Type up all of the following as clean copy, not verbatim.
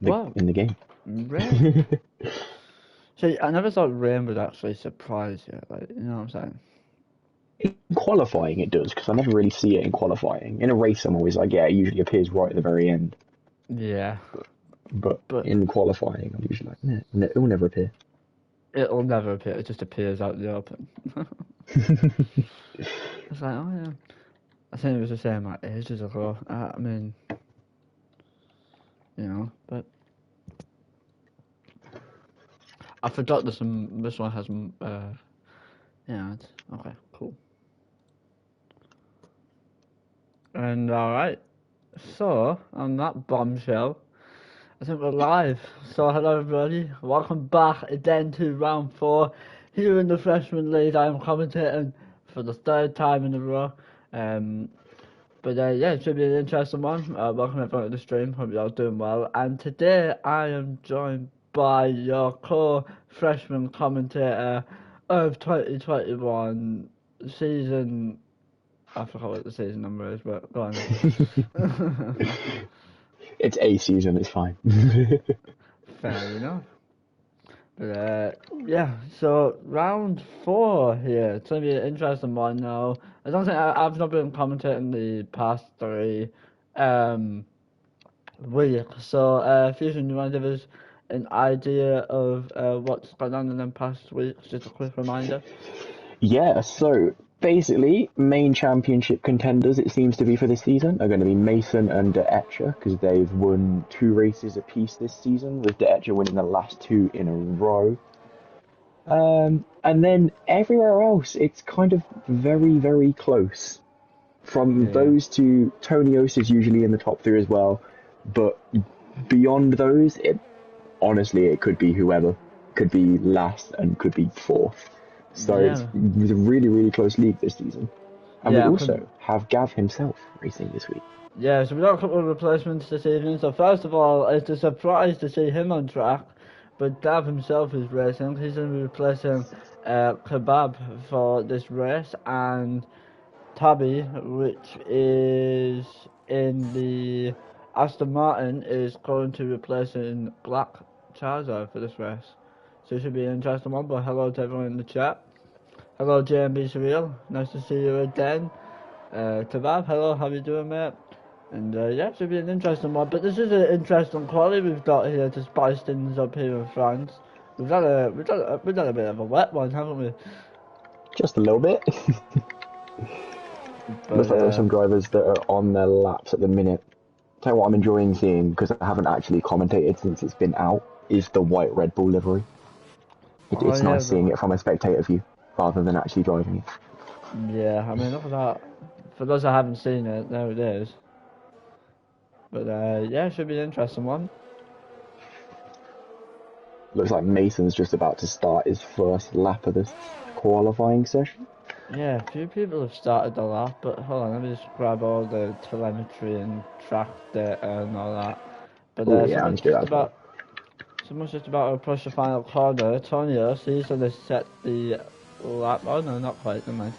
Well, in the game. really? See, I never thought rain would actually surprise you. Like, you know what I'm saying? In qualifying, it does because I never really see it in qualifying. In a race, I'm always like, yeah, it usually appears right at the very end. Yeah, But but in qualifying, I'm usually like, nah, it will never appear. it'll never appear. It just appears out in the open. It's like, oh yeah. I think it was the same like ages ago. I mean, but I forgot this one has yeah, it's okay, cool. And alright. So on that bombshell, I think we're live. So hello everybody. Welcome back again to round four. Here in the freshman league I am commentating for the third time in a row. But yeah, it should be an interesting one. Welcome everyone to the stream. Hope you're all doing well. And today I am joined by your co-freshman commentator of 2021 season. I forgot what the season number is, but go on. It's a season, it's fine. Fair enough. But yeah, so round four here. It's gonna be an interesting one now. I don't think I've not been commentating the past three. Um, week. So, Fusion, you want to give us an idea of what's gone on in the past weeks? Just a quick reminder. Yeah, so basically, main championship contenders, it seems to be for this season, are going to be Mason and De Etcher because they've won 2 races apiece this season, with De Etcher winning the last 2 in a row. And then everywhere else, it's kind of very, very close. From Yeah. those two, Tonios is usually in the top 3 as well, but beyond those, honestly, it could be whoever. Could be last and could be fourth. So it's Yeah. a really, really close league this season. And we Yeah. also have Gav himself racing this week. Yeah. So we got a couple of replacements this evening. So first of all, it's a surprise to see him on track, but Dav himself is racing. He's going to be replacing Kebab for this race, and Tabby, which is in the Aston Martin, is going to replace in Black Charizard for this race. So it should be an interesting one. But hello to everyone in the chat. Hello JMB Surreal, nice to see you again. Tabab, hello, how you doing, mate? And yeah, it should be an interesting one. But this is an interesting quality we've got here to spice things up here in France. We've had a bit of a wet one, haven't we? Just a little bit. But Looks like there are some drivers that are on their laps at the minute. Tell you what I'm enjoying seeing, because I haven't actually commentated since it's been out, is the white Red Bull livery. oh It's yeah, nice seeing it from a spectator view, rather than actually driving it. yeah, I mean, look at that. For those that haven't seen it, there it is. But yeah, it should be an interesting one. Looks like Mason's just about to start his first lap of this qualifying session. Yeah, a few people have started the lap, but hold on, let me just grab all the telemetry and track data and all that. But Oh yeah, I need to do that as well. someone's just about to approach the final corner. Tonio, so he's gonna set the lap. Oh no, not quite. Never mind.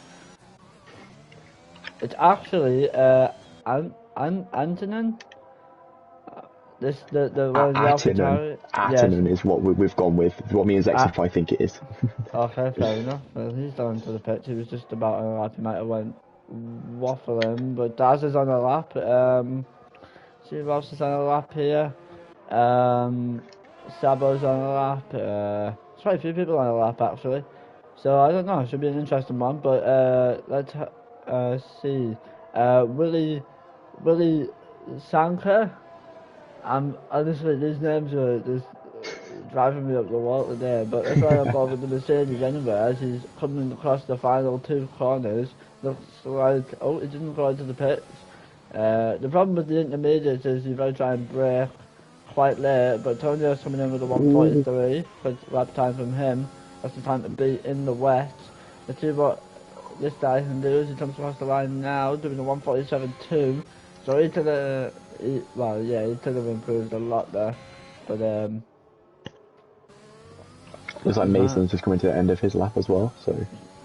It's actually Antonin. This the one in the AlphaTauri. Yes. Attinen is what we've gone with. What me and Uh, Zexify think it is. okay, fair enough. Well, he's down to the pitch. He was just about on a lap. He might have went waffling, but Daz is on a lap. See who else is on a lap here. Sabo's on a lap. There's quite a few people on a lap actually. So I don't know. It should be an interesting one. But let's see. Willie Sanker. Honestly, these names are just driving me up the wall today. But that's why I'm bothered the Mercedes anyway. As he's coming across the final 2 corners, looks like he didn't go into the pits. The problem with the intermediates is you've got to try and brake quite late, but Tonio's coming in with a 143 for lap time from him. That's the time to be in the wet. Let's see what this guy can do as he comes across the line now, doing a 147.2. So he could have, he could have improved a lot there. But Looks like Mason's just coming to the end of his lap as well. So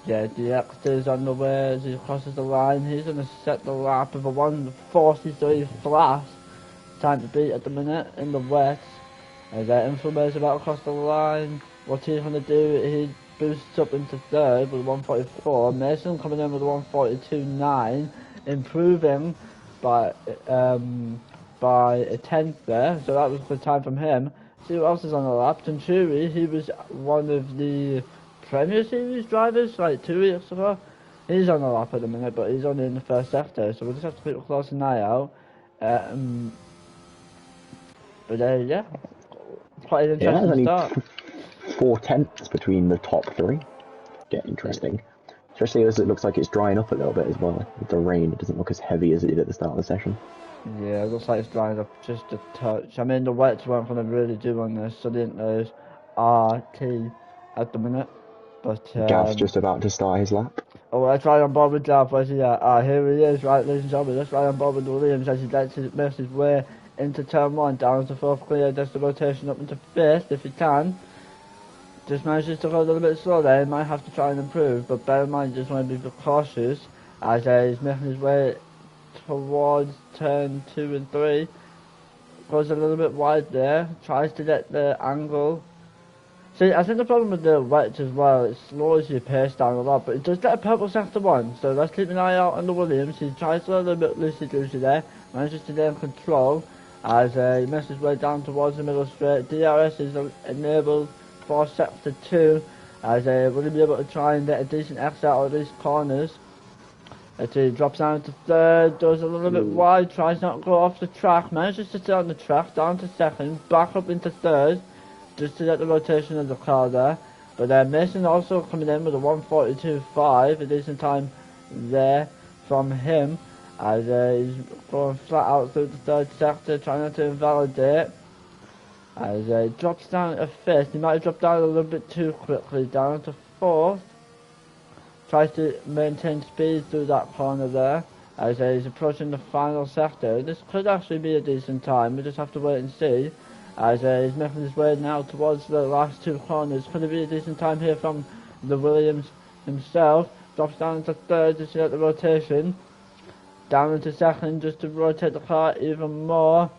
yeah, DX is on the way as he crosses the line. He's going to set the lap of a 143 flat. Time to beat at the minute in the wet. As Inflammation about across the line. What's he going to do? He boosts up into third with 144. Mason coming in with 142.9, improving by a tenth there. So that was a good time from him. See who else is on the lap. Centuri, he was one of the Premier Series drivers like 2 weeks ago. He's on the lap at the minute, but he's only in the first sector, so we'll just have to keep a close eye out. Yeah, quite an Yeah, interesting there's start. only 4/10 between the top three. Get interesting. Especially as it looks like it's drying up a little bit as well. With the rain, it doesn't look as heavy as it did at the start of the session. Yeah, it looks like it's drying up just a touch. I mean, the wets weren't going to really do on this, so they didn't lose RT at the minute. But, Gav's just about to start his lap. oh, let's ride on board with Gav. Where's he at? Ah, here he is, right, ladies and gentlemen. Let's ride on board with Williams as he makes his way into turn 1, down into 4th clear, does the rotation up into 5th if he can. Just manages to go a little bit slow there, he might have to try and improve, but bear in mind, just want to be cautious as he's making his way towards turn 2 and 3. Goes a little bit wide there, tries to get the angle. See, I think the problem with the wets as well, it slows your pace down a lot, but it does get a purple sector 1, so let's keep an eye out on the Williams. He tries to go a little bit loosey-goosey there, manages to gain control as he makes his way down towards the middle straight. DRS is enabled for sector 2 as will he be able to try and get a decent exit out of these corners. As he drops down to 3rd, does a little bit wide, tries not to go off the track, manages to stay on the track, down to 2nd, back up into 3rd, just to get the rotation of the car there. But Mason also coming in with a 142.5, a decent time there from him, as he's going flat out through the 3rd sector, trying not to invalidate. As he drops down to 5th, he might have dropped down a little bit too quickly, down to 4th. Tries to maintain speed through that corner there, as he's approaching the final sector. This could actually be a decent time, we just have to wait and see. As he's making his way now towards the last 2 corners. Could it be a decent time here from the Williams himself? Drops down into 3rd just to get the rotation. Down into 2nd just to rotate the car even more.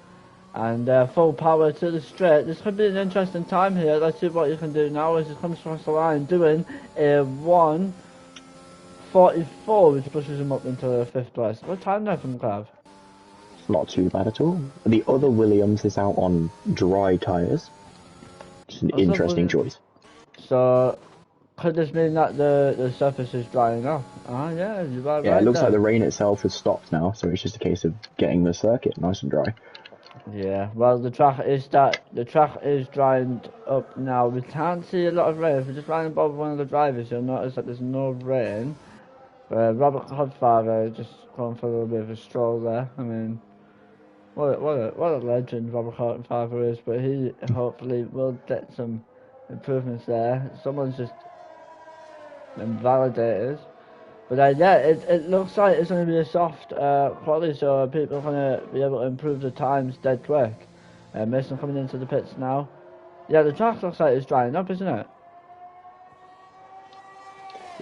And full power to the straight. This could be an interesting time here. Let's see what you can do now as he comes across the line doing a 1:44, which pushes him up into 5th place. What time there from Gav? Not too bad at all. The other Williams is out on dry tyres. It's an interesting choice. So, could this mean that the surface is drying up? Ah, yeah, you're right. Yeah, it looks like the rain itself has stopped now, so it's just a case of getting the circuit nice and dry. Yeah, well, the track is drying up now. We can't see a lot of rain. If we're just riding above one of the drivers, you'll notice that there's no rain. Robert Hobfather just going for a little bit of a stroll there. I mean, what a legend Robert Hobfather is, but he hopefully will get some improvements there. Someone's just invalidated. But yeah, it looks like it's going to be a soft quality, so people are going to be able to improve the times dead quick. Mason coming into the pits now. Yeah, the track looks like it's drying up, isn't it?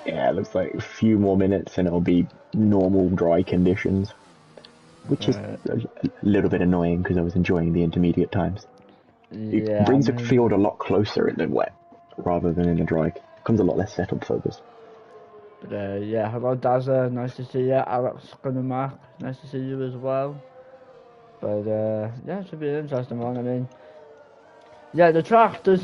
Yeah, it looks like a few more minutes and it'll be normal dry conditions. Which is a little bit annoying because I was enjoying the intermediate times. Yeah, It brings the field a lot closer in the wet rather than in the dry. It becomes a lot less setup focused. But yeah, hello Dazza, nice to see you. Alex Gunnermark, nice to see you as well. But yeah, it should be an interesting one. I mean, yeah, the track does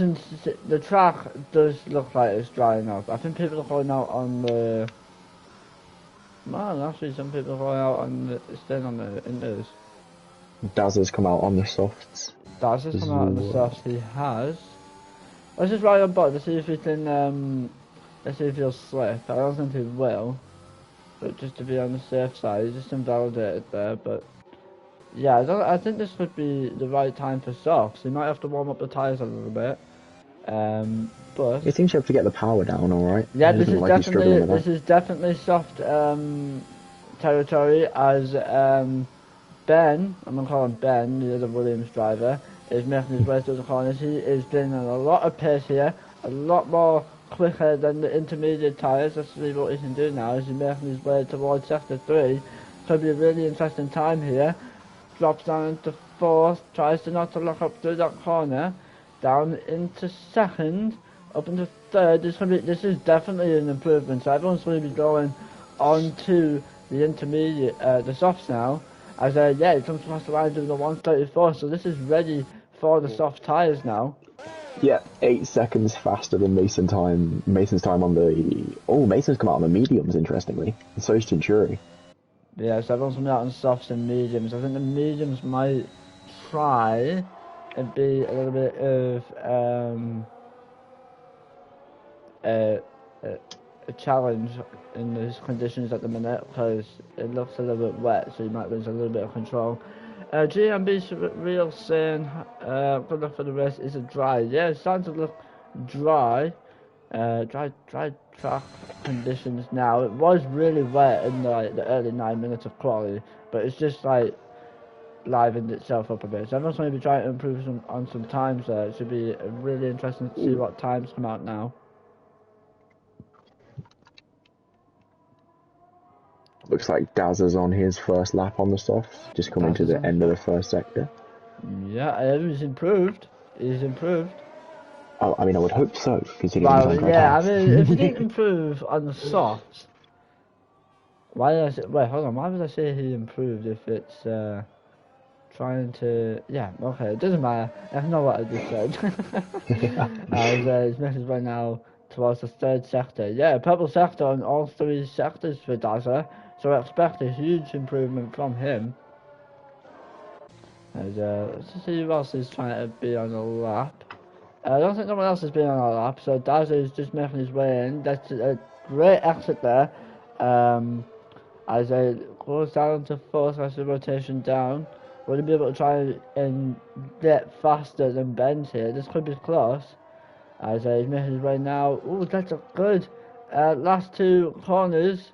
look like it's drying up. I think people are going out on the. Man, actually, some people are going out on the staying on the inters. Dazza's come out on the softs. Dazza's come out on the softs. He has. Let's just ride on board to see if he can. Let's see if he'll slip. I don't think he will. But just to be on the safe side, he's just invalidated there. But yeah, I think this could be the right time for softs. He might have to warm up the tyres a little bit. But It seems you have to get the power down, all right. yeah, this is definitely soft territory. As Ben, I'm gonna call him Ben, the other Williams driver, is making his way through the corners. He is bringing a lot of pace here, a lot more quicker than the intermediate tyres. Let's see what he can do now as he's making his way towards sector 3. Could be a really interesting time here. Drops down into 4th, tries to not to lock up through that corner. down into second, up into third. This is definitely an improvement. So everyone's going to be going on to the intermediate, the softs now. As yeah, it comes across the line doing the 134. So this is ready for the soft tyres now. Yeah, 8 seconds faster than Mason time. Mason's time on the Mason's come out on the mediums, interestingly. And so is Cinturi. Yeah, so everyone's coming out on softs and mediums. I think the mediums might try and be a little bit of a challenge in these conditions at the minute because it looks a little bit wet, so you might lose a little bit of control. GMB's real saying, good luck for the rest. Is it dry? Yeah, it's starting to look dry. Dry track conditions now. It was really wet in the early 9 minutes of quality, but it's just like livened itself up a bit. So everyone's going to be trying to improve on some times there. It should be really interesting to see what times come out now. Looks like Dazza's on his first lap on the softs, just coming to the end of the first sector. Yeah, he's improved. He's improved. Oh, I mean, I would hope so, considering Well, yeah, I mean, if he didn't improve on the softs, why did I say, wait, hold on, why would I say he improved if it's, trying to, yeah, okay, it doesn't matter, I know what I just said. His message right now towards the third sector. Yeah, purple sector on all three sectors for Daza, so I expect a huge improvement from him. As, let's just see who else is trying to be on the lap. I don't think anyone else has been on our lap, so Daza is just making his way in. That's a great exit there. As it goes down to fourth, as the rotation down. Will he be able to try and get faster than Ben's here? This could be close. As he's making his way now. Ooh, that's a good last two corners.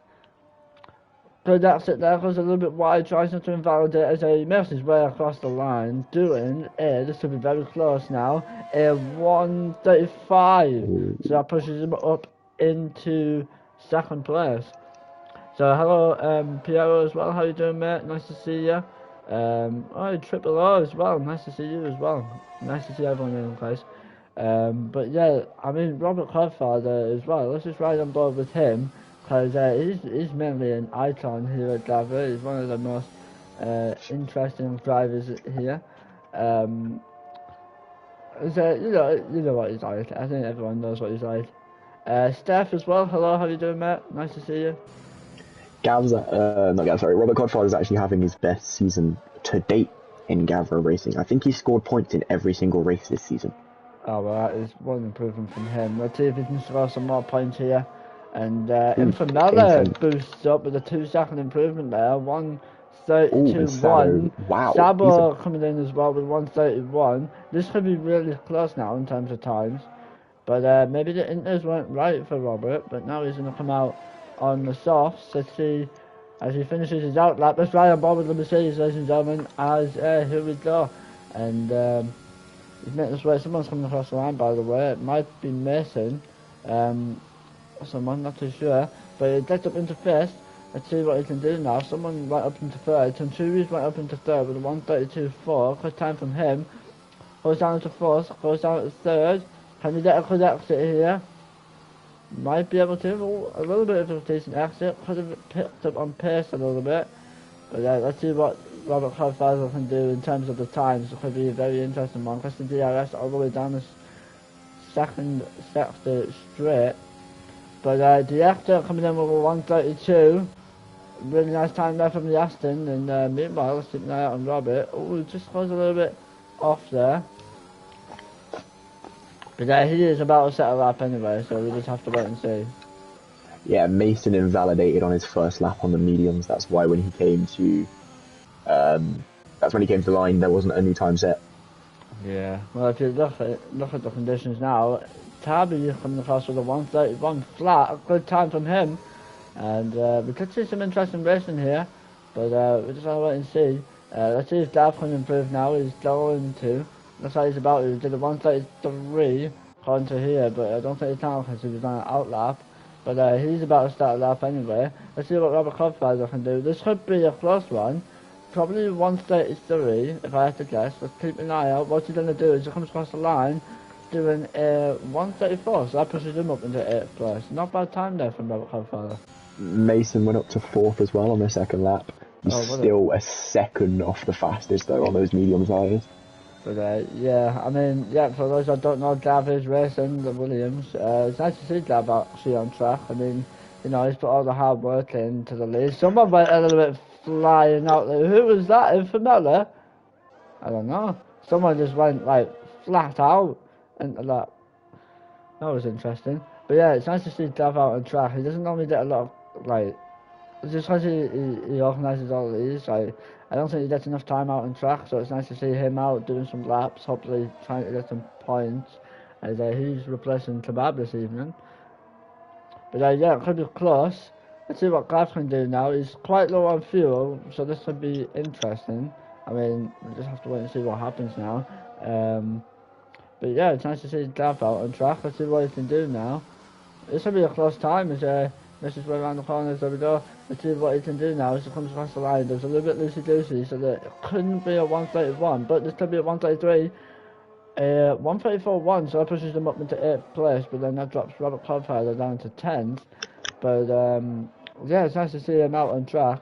Good exit there, goes a little bit wide, tries not to invalidate as he makes his way across the line, doing this will be very close now, a 135, so that pushes him up into second place. So hello Piero as well, how you doing mate, nice to see you. Oh, Triple O as well, nice to see you as well, nice to see everyone in the place. But yeah, I mean Robert Codfather as well, let's just ride on board with him. Because he's mainly an icon here at Gavra. He's one of the most interesting drivers here. So, you know what he's like. I think everyone knows what he's like. Steph as well. Hello, how you doing, mate? Nice to see you. Robert Codfather is actually having his best season to date in Gavra racing. I think he scored points in every single race this season. Oh, well, that is one improvement from him. Let's see if he can score some more points here. And Infamella boosts up with a 2-second improvement there, 1:32.1. Wow. Sabo coming in as well with 1:31. This could be really close now in terms of times. But maybe the inters weren't right for Robert, but now he's going to come out on the softs. Let's see as he finishes his outlap. Let's ride on board with the Mercedes, ladies and gentlemen, as here we go. And he's making his way. Someone's coming across the line, by the way. It might be Mason. Someone, not too sure, but he gets up into first. Let's see what he can do now. Someone went up into third. Tanturi's went up into third with a 1:32.4. Good time from him. Goes down into fourth. Goes down to third. Can he get a good exit here? Might be able to. A little bit of a decent exit. Could have picked up on pace a little bit. But let's see what Robert Codfather can do in terms of the times. It could be a very interesting one. Because the DRS all the way down the second sector straight. But the Actor coming in with a 1:32. Really nice time there from the Aston. And meanwhile, let's keep an eye out on Robert. Oh, it just goes a little bit off there. But he is about to set a lap anyway, so we just have to wait and see. Yeah, Mason invalidated on his first lap on the mediums. That's why when he came to, the line, there wasn't a new time set. Yeah. Well, if you look at the conditions now, Tabby coming across with a 1:31 flat, a good time from him, and we could see some interesting racing here, but we just have to wait and see. Let's see if Dav can improve now. He's going to. Looks like he's about to. He did a 1:33 according to here, but I don't think he can because he was on an outlap. But he's about to start a lap anyway. Let's see what Robert Codfather can do. This could be a close one. probably 133 if I had to guess. Let's keep an eye out. What he's going to do is he comes across the line doing a 134, so that pushes him up into 8th place. Not bad time there from Robert Codfather. Mason went up to 4th as well on the second lap. He's still a second off the fastest though on those medium tyres. But yeah, I mean, yeah, for those that don't know, Gav is racing the Williams. It's nice to see Gav actually on track. I mean, you know, he's put all the hard work into the lead. Someone went a little bit flying out there. Who was that? Infamella? I don't know. Someone just went like flat out into that. That was interesting. But yeah, it's nice to see Gav out on track. He doesn't normally get a lot of like. Just because he organises all of these, like, I don't think he gets enough time out on track, so it's nice to see him out doing some laps, hopefully trying to get some points, as he's replacing Kebab this evening. But yeah, it could be close. Let's see what Gav can do now. He's quite low on fuel, so this could be interesting. I mean, we just have to wait and see what happens now. But yeah, it's nice to see Gav out on track. Let's see what he can do now. This will be a close time as this is way around the corners. There we go. Let's see what he can do now as he comes across the line. There's a little bit loosey-goosey, so that it couldn't be a 131, but this could be a 133. 134.1, so that pushes him up into 8th place, but then that drops Robert Codfather down to 10th. But yeah, it's nice to see him out on track.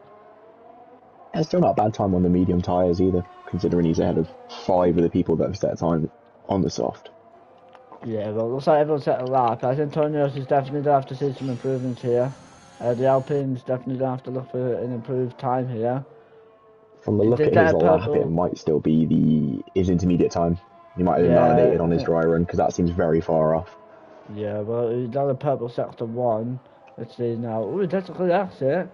It's still not a bad time on the medium tyres either, considering he's ahead of 5 of the people that have set time on the soft. Yeah, well, looks like everyone's set a lap. I think Tonios is definitely going to have to see some improvements here. The Alpines definitely going to have to look for an improved time here. From the look at his lap, it might still be his intermediate time. He might have invalidated on his dry run, because that seems very far off. Yeah, well, he's done a purple sector 1. Let's see now. Ooh, that's a good exit.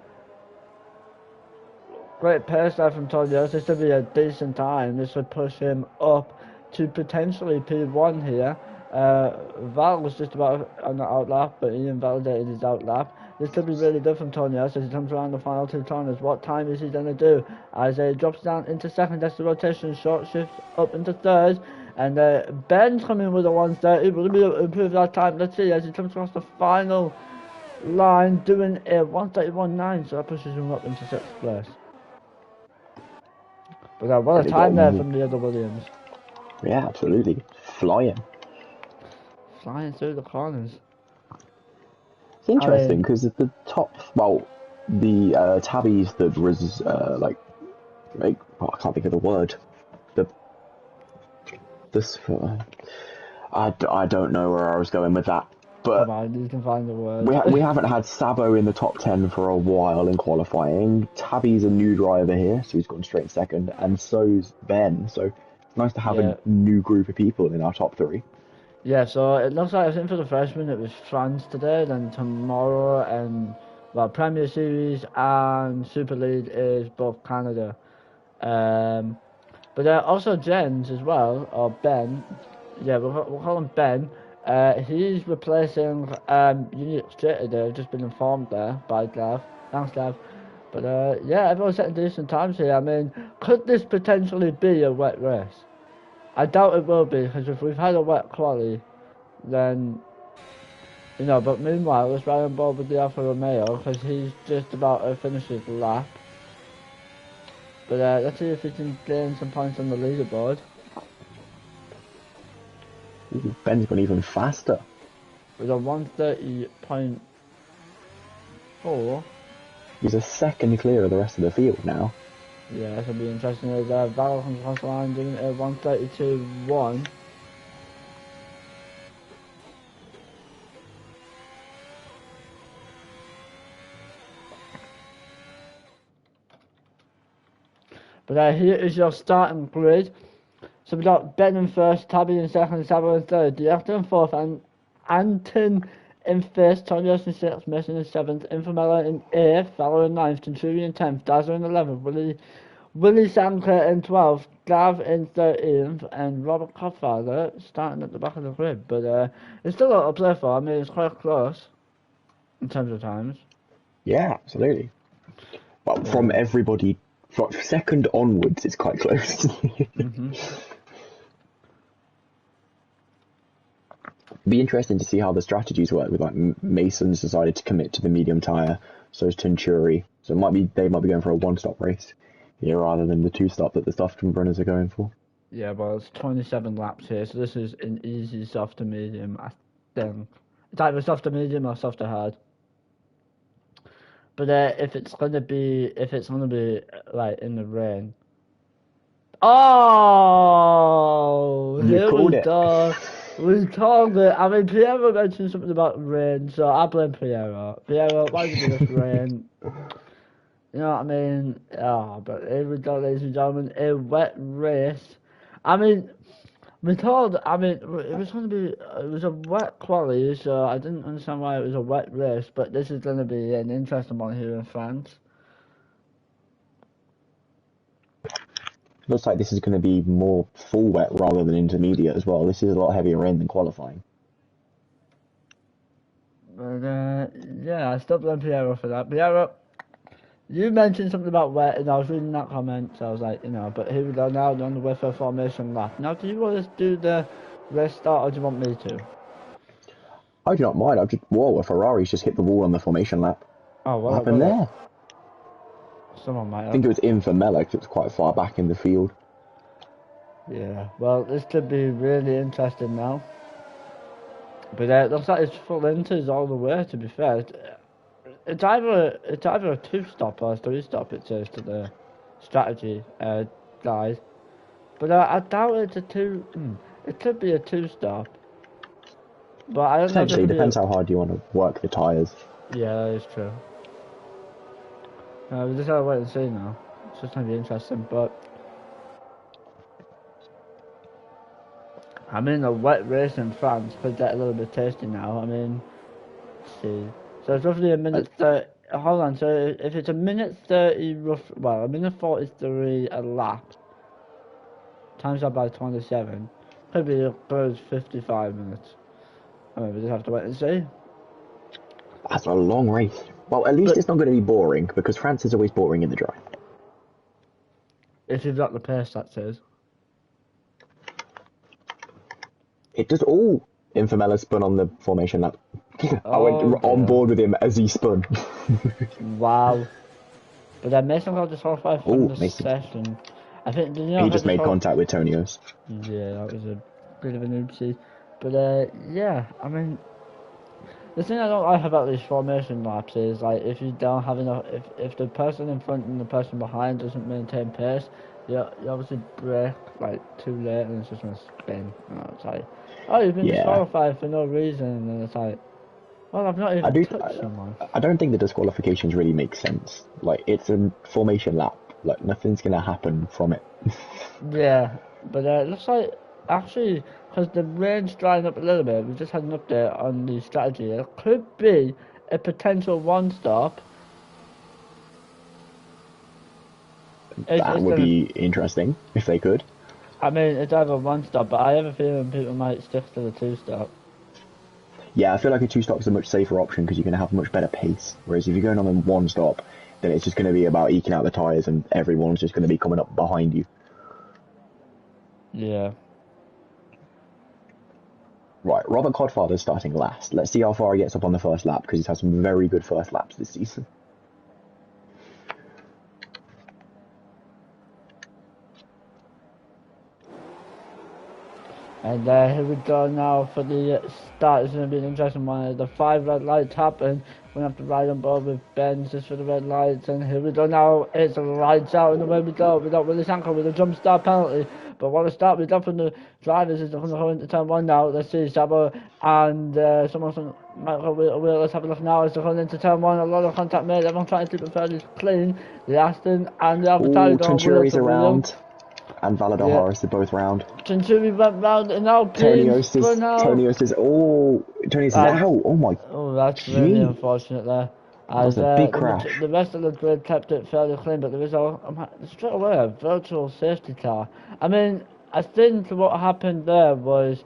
Great pace there from Tonios. This would be a decent time. This would push him up to potentially P1 here. Val was just about on the outlap, but he invalidated his outlap. This could be really good from Tonios as he comes around the final 2 corners. What time is he going to do? As he drops down into 2nd, that's the rotation, short shifts up into 3rd. And Ben's coming with a 130. Will he be able to improve that time? Let's see as he comes across the final line doing a 131.9, so that pushes him up into 6th place. But what a time there from the other Williams. Yeah, absolutely. Flying through the corners. It's interesting because the top, well, the tabbies that was I can't think of the word. I don't know where I was going with that, but come on, you can find the word. we haven't had Sabo in the top 10 for a while in qualifying. Tabby's a new driver here, so he's gone straight 2nd, and so's Ben. So it's nice to have a new group of people in our top 3. Yeah, so it looks like I think for the freshmen it was France today, then tomorrow, and well, Premier Series and Super League is both Canada. But also Jens as well, or Ben. Yeah, we'll call him Ben. He's replacing Unit Straight today. I've just been informed there by Gav. Thanks, Gav. But yeah, everyone's setting decent times here. I mean, could this potentially be a wet race? I doubt it will be, because if we've had a wet quali, then, you know, but meanwhile, let's ride on board with the Alfa Romeo, because he's just about to finish his lap. But let's see if he can gain some points on the leaderboard. Ooh, Ben's gone even faster. With a 130.4. He's a second clear of the rest of the field now. Yeah, this will be interesting as Val comes across the line doing a 132.1. But here is your starting grid. So we've got Ben in 1st, Tabby in 2nd, Sabo in 3rd, Director in 4th, and Anton in 5th, Tonios in 6th, Mason in 7th, Infamella in 8th, Valor in 9th, Centurion in 10th, Dazzler in 11th, Willie Sanker in 12th, Gav in 13th, and Robert Codfather starting at the back of the grid. But it's still a lot to play for. I mean, it's quite close in terms of times. Yeah, absolutely. But from everybody, from 2nd onwards, it's quite close. Mm-hmm. Be interesting to see how the strategies work. With like Mason's decided to commit to the medium tyre, so is Tenturi. So they might be going for a one-stop race Yeah, rather than the 2-stop that the softened runners are going for. Yeah, well, it's 27 laps here, so this is an easy soft to medium, I think. It's either soft to medium or soft to hard. But if it's gonna be like in the rain. Oh, You've here we called it. go. We called it. I mean, Piero mentioned something about rain, so I blame Piero. Piero, why did you this rain? You know what I mean? Oh, but here we go, ladies and gentlemen. A wet race. I mean, we told. I mean, it was going to be. It was a wet quali, so I didn't understand why it was a wet race. But this is going to be an interesting one here in France. Looks like this is going to be more full wet rather than intermediate as well. This is a lot heavier rain than qualifying. But yeah, I still blame Piero for that. Piero, you mentioned something about wet, and I was reading that comment, so I was like, you know. But here we go now on the with a formation lap. Now, do you want to do the restart, or do you want me to? I do not mind. Whoa, a Ferrari's just hit the wall on the formation lap. Oh, What happened there? Someone might have. I think it was in for Mella because it was quite far back in the field. Yeah, well, this could be really interesting now. But it looks like it's full inters all the way, to be fair. It's either a 2-stop or a 3-stop, it says to the strategy guys. But I doubt it's a 2... it could be a 2-stop. But I don't know if Potentially, it depends how hard you want to work the tyres. Yeah, that is true. We just gotta wait and see now. It's just gonna be interesting, but... I mean, a wet race in France could get a little bit tasty now. I mean, let's see. So it's roughly a minute 30. Hold on. So if it's a minute 30, a minute 43 a lap, times that by 27, could be a good 55 minutes. I mean, we just have to wait and see. That's a long race. Well, at least it's not going to be boring because France is always boring in the dry. If you've got the pace, that says. It does all. Infamella spun on the formation lap. I went on board with him as he spun. Wow. But then Mason got disqualified from the session. I think he just made contact with Tonios. Yeah, that was a bit of an oopsie. But yeah, I mean, the thing I don't like about these formation laps is like if you don't have enough, if the person in front and the person behind doesn't maintain pace, you obviously brake like too late and it's just gonna spin. You know, it's like, oh, you've been disqualified for no reason, and it's like, well, I've not even touched someone. I don't think the disqualifications really make sense. Like, it's a formation lap. Like, nothing's gonna happen from it. Yeah, but it looks like, actually, because the rain's drying up a little bit, we just had an update on the strategy. It could be a potential 1-stop. That would be interesting, if they could. I mean, it's either 1-stop, but I have a feeling people might stick to the 2-stop. Yeah, I feel like a 2-stop is a much safer option because you're going to have a much better pace. Whereas if you're going on a 1-stop, then it's just going to be about eking out the tyres and everyone's just going to be coming up behind you. Yeah. Right, Robert Codfather's starting last. Let's see how far he gets up on the first lap because he's had some very good first laps this season. And here we go now for the start. It's going to be an interesting one. The 5 red lights happen. We're going to have to ride on board with Benz just for the red lights. And here we go now. It's the lights out and away we go. We got Willis Anchor with a jump start penalty. But what a start we've done from the drivers is going to go into turn 1 now. Let's see, Sabo and someone from Michael Wheel. Let's have a look now as they're going into turn 1. A lot of contact made. Everyone trying to keep it fairly clean. The Aston and the Albertari. Tenturi's around. And Valadar Horace are both round. Tenturi went round and now Tonios is out. Oh my. Oh, that's really unfortunate there. As a big crash. The rest of the grid kept it fairly clean, but there is straight away a virtual safety car. I mean, I think what happened there was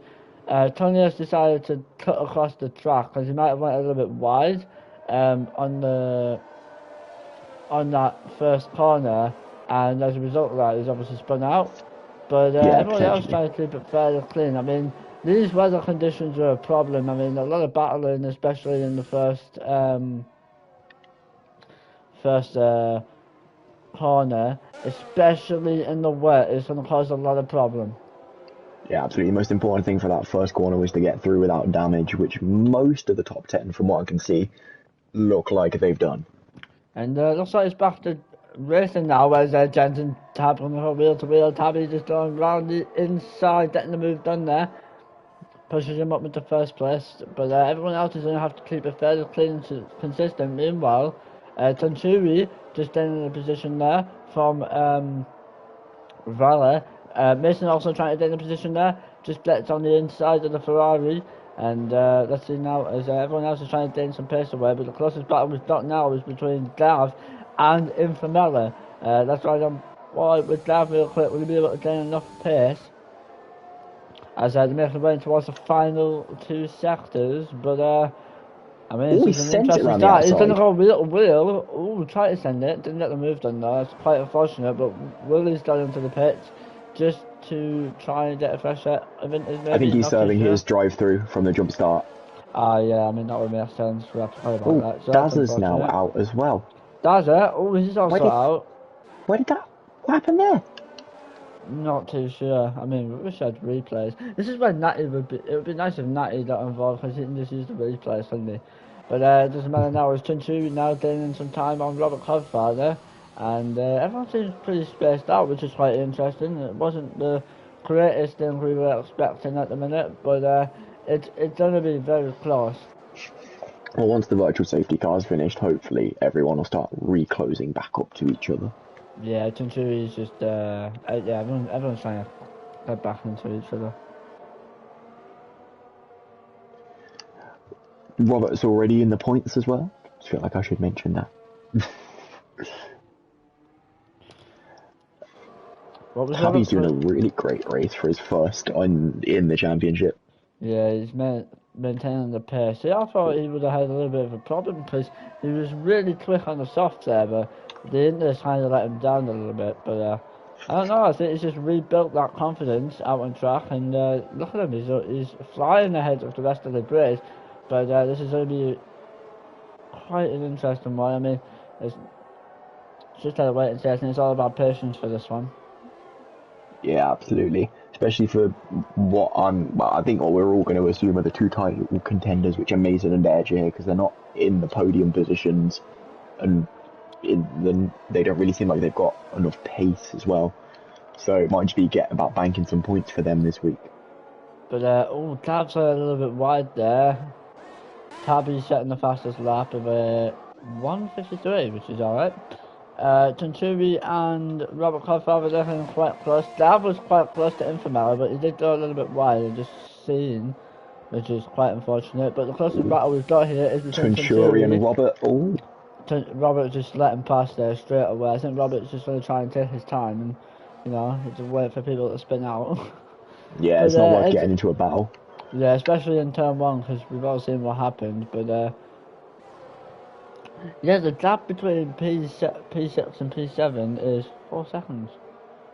Tonios decided to cut across the track because he might have went a little bit wide on that first corner. And as a result of that, he's obviously spun out. But everyone else trying to keep it fairly clean. I mean, these weather conditions are a problem. I mean, a lot of battling, especially in the first corner, especially in the wet, is going to cause a lot of problem. Yeah, absolutely. The most important thing for that first corner was to get through without damage, which most of the top 10, from what I can see, look like they've done. And looks like it's back to racing now, whereas Jensen tapping her wheel to wheel. Tabby just going round the inside, getting the move done there. Pushes him up into first place, but everyone else is going to have to keep it fairly clean and consistent. Meanwhile, Tanturi just staying in a position there from Valla. Mason also trying to get in a position there, just gets on the inside of the Ferrari. And let's see now, as everyone else is trying to gain some pace away, but the closest battle we've got now is between Gav and Infamella. That's why I'm with Gav real quick, we'll be able to gain enough pace as they make their way towards the final two sectors. But I mean, Oh, he it's an sent it interesting around the start. He's going to outside. go wheel. Ooh, try to send it. Didn't get the move done though. It's quite unfortunate. But Willie's got into the pitch just to try and get a fresh set of it. I think Maybe he's not too serving sure. his drive-through from the jump start. Yeah, I mean, that would make sense. We have to play about Oh, that. So that's Dazza's now unfortunate. out as well. Dazza, oh, he's also out. Where did that... What happened there? Not too sure. I mean, we wish I had replays. This is where Natty would be. It would be nice if Natty got involved because he can just use the replays, couldn't he? But it doesn't matter now. It's Tunturi now gaining some time on Robert Codfather, and everyone seems pretty spaced out, which is quite interesting. It wasn't the greatest thing we were expecting at the minute, but it's going to be very close. Well, once the virtual safety car is finished, hopefully everyone will start reclosing back up to each other. Yeah, Tunturi is just yeah, everyone's trying to get back into each other. Robert's already in the points as well. I feel like I should mention that. Tabby's doing a really great race for his first in the championship. Yeah, he's maintaining the pace. See, I thought he would have had a little bit of a problem because he was really quick on the soft there, but the Inters kind of let him down a little bit. But I don't know, I think he's just rebuilt that confidence out on track, and look at him, he's flying ahead of the rest of the grid. But this is going to be quite an interesting one. I mean, it's just had to wait and see. I think it's all about patience for this one. Yeah, absolutely. Especially for I think what we're all going to assume are the two title contenders, which are Mason and Edge here, because they're not in the podium positions, and they don't really seem like they've got enough pace as well. So it might just be about banking some points for them this week. But Tab's a little bit wide there. Tabby's setting the fastest lap of 1:53, which is alright. Tanturi and Robert Codfather are getting quite close. Gav was quite close to Infamella, but he did go a little bit wide and just seen, which is quite unfortunate. But the closest battle we've got here is between Tanturi and Robert. Oh, Robert just let him pass there straight away. I think Robert's just going to try and take his time and, just wait for people to spin out. Yeah, it's not worth getting into a battle. Yeah, especially in turn one, because we've all seen what happened. But yeah, the gap between P6 and P7 is 4 seconds,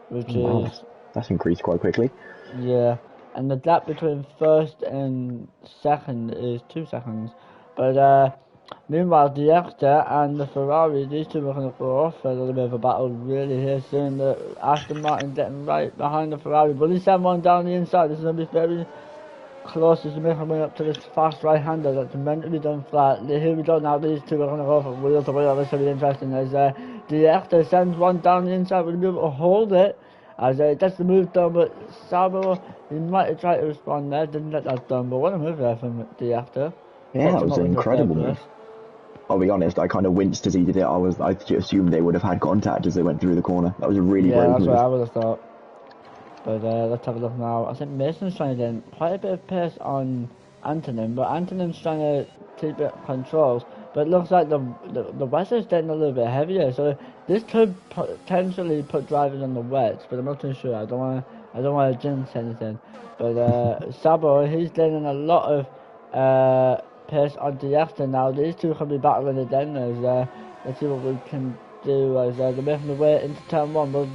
which is... That's increased quite quickly. Yeah, and the gap between first and second is 2 seconds. But meanwhile, the Exeter and the Ferrari, these two are going to go off for a little bit of a battle really here soon. The Aston Martin getting right behind the Ferrari. Will he send one down the inside? This is going to be very close as to make way up to this fast right-hander that's meant to be done flat. Here we go now, these two are going to go from wheel to wheel. This will be interesting as Director sends one down the inside. Will he be able to hold it as gets the move done, but Sabo, he might have tried to respond there, didn't get that done, but what a move there from Director. Yeah, that was an incredible move. I'll be honest, I kind of winced as he did it. I just assumed they would have had contact as they went through the corner. That was a really brave move. Yeah, that's what I would have thought. But let's have a look now. I think Mason's trying to get quite a bit of pace on Antonin, but Antonin's trying to keep it controls. But it looks like the weather's getting a little bit heavier, so this could potentially put drivers on the wets. But I'm not too sure. I don't want to jinx anything. But Sabo, he's getting a lot of pace on Diasta now. These two can be battling again. Let's see what we can do as they're making the way into turn one. But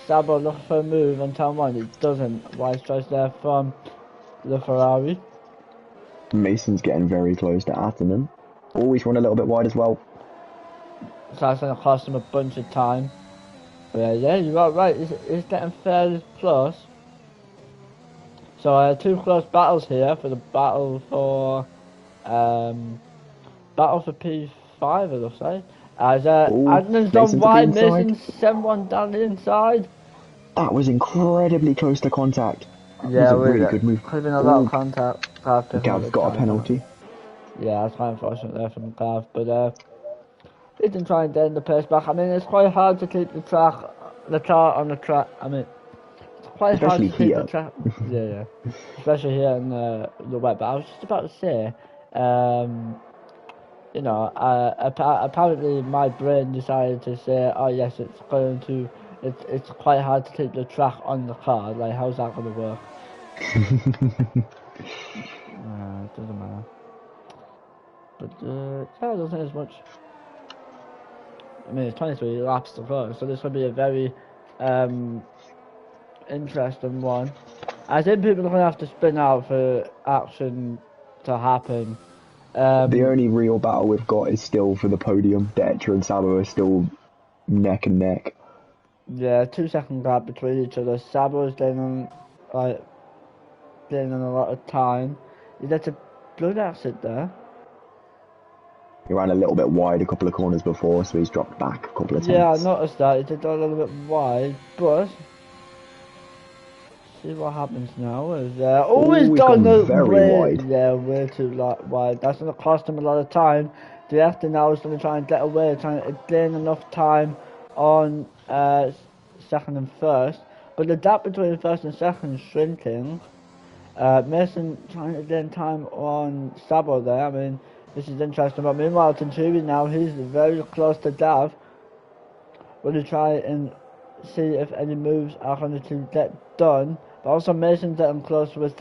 Sabo looking for a move on turn one. It doesn't. Wise choice there from the Ferrari. Mason's getting very close to Atanen. Always run a little bit wide as well. So that's going to cost him a bunch of time. Yeah, you are right. It's getting fairly close. So two close battles here for the um battle for P5 it looks like. As Oh, Adnan's done Mason to the wide, inside. Mason sent one down the inside. That was incredibly close to contact. That was Yeah, a with really it. good move. Could have been a lot of Oh, contact. Gav picking up Gav's the got a time penalty. penalty. Yeah, that's quite unfortunate there from Gav, but he didn't try and gain the pace back. I mean, it's quite hard to keep the car on the track. I mean, it's quite hard Especially to keep the here. track. Yeah. Especially here in the wet. But I was just about to say, apparently my brain decided to say, oh yes, it's quite hard to keep the track on the car. Like, how's that going to work? It doesn't matter. But yeah, I don't think there's much. I mean, it's 23 laps to go, so this will be a very interesting one. I think people are going to have to spin out for action to happen. The only real battle we've got is still for the podium. Detcher and Sabo are still neck and neck. Yeah, 2 second gap between each other. Sabo's gaining a lot of time. He gets a blood acid there. He ran a little bit wide a couple of corners before, so he's dropped back a couple of Yeah, I tenths. noticed that. He did go a little bit wide, but see what happens now. Is always he's done gone the very wide. way too wide. That's gonna cost him a lot of time. The actor now is gonna try and get away, trying to gain enough time on second and first. But the gap between first and second is shrinking. Mason trying to gain time on Sabo there. I mean, this is interesting. But meanwhile, Tanturi now, he's very close to Dav. Going to try and see if any moves are going to get done. But also Mason's getting close with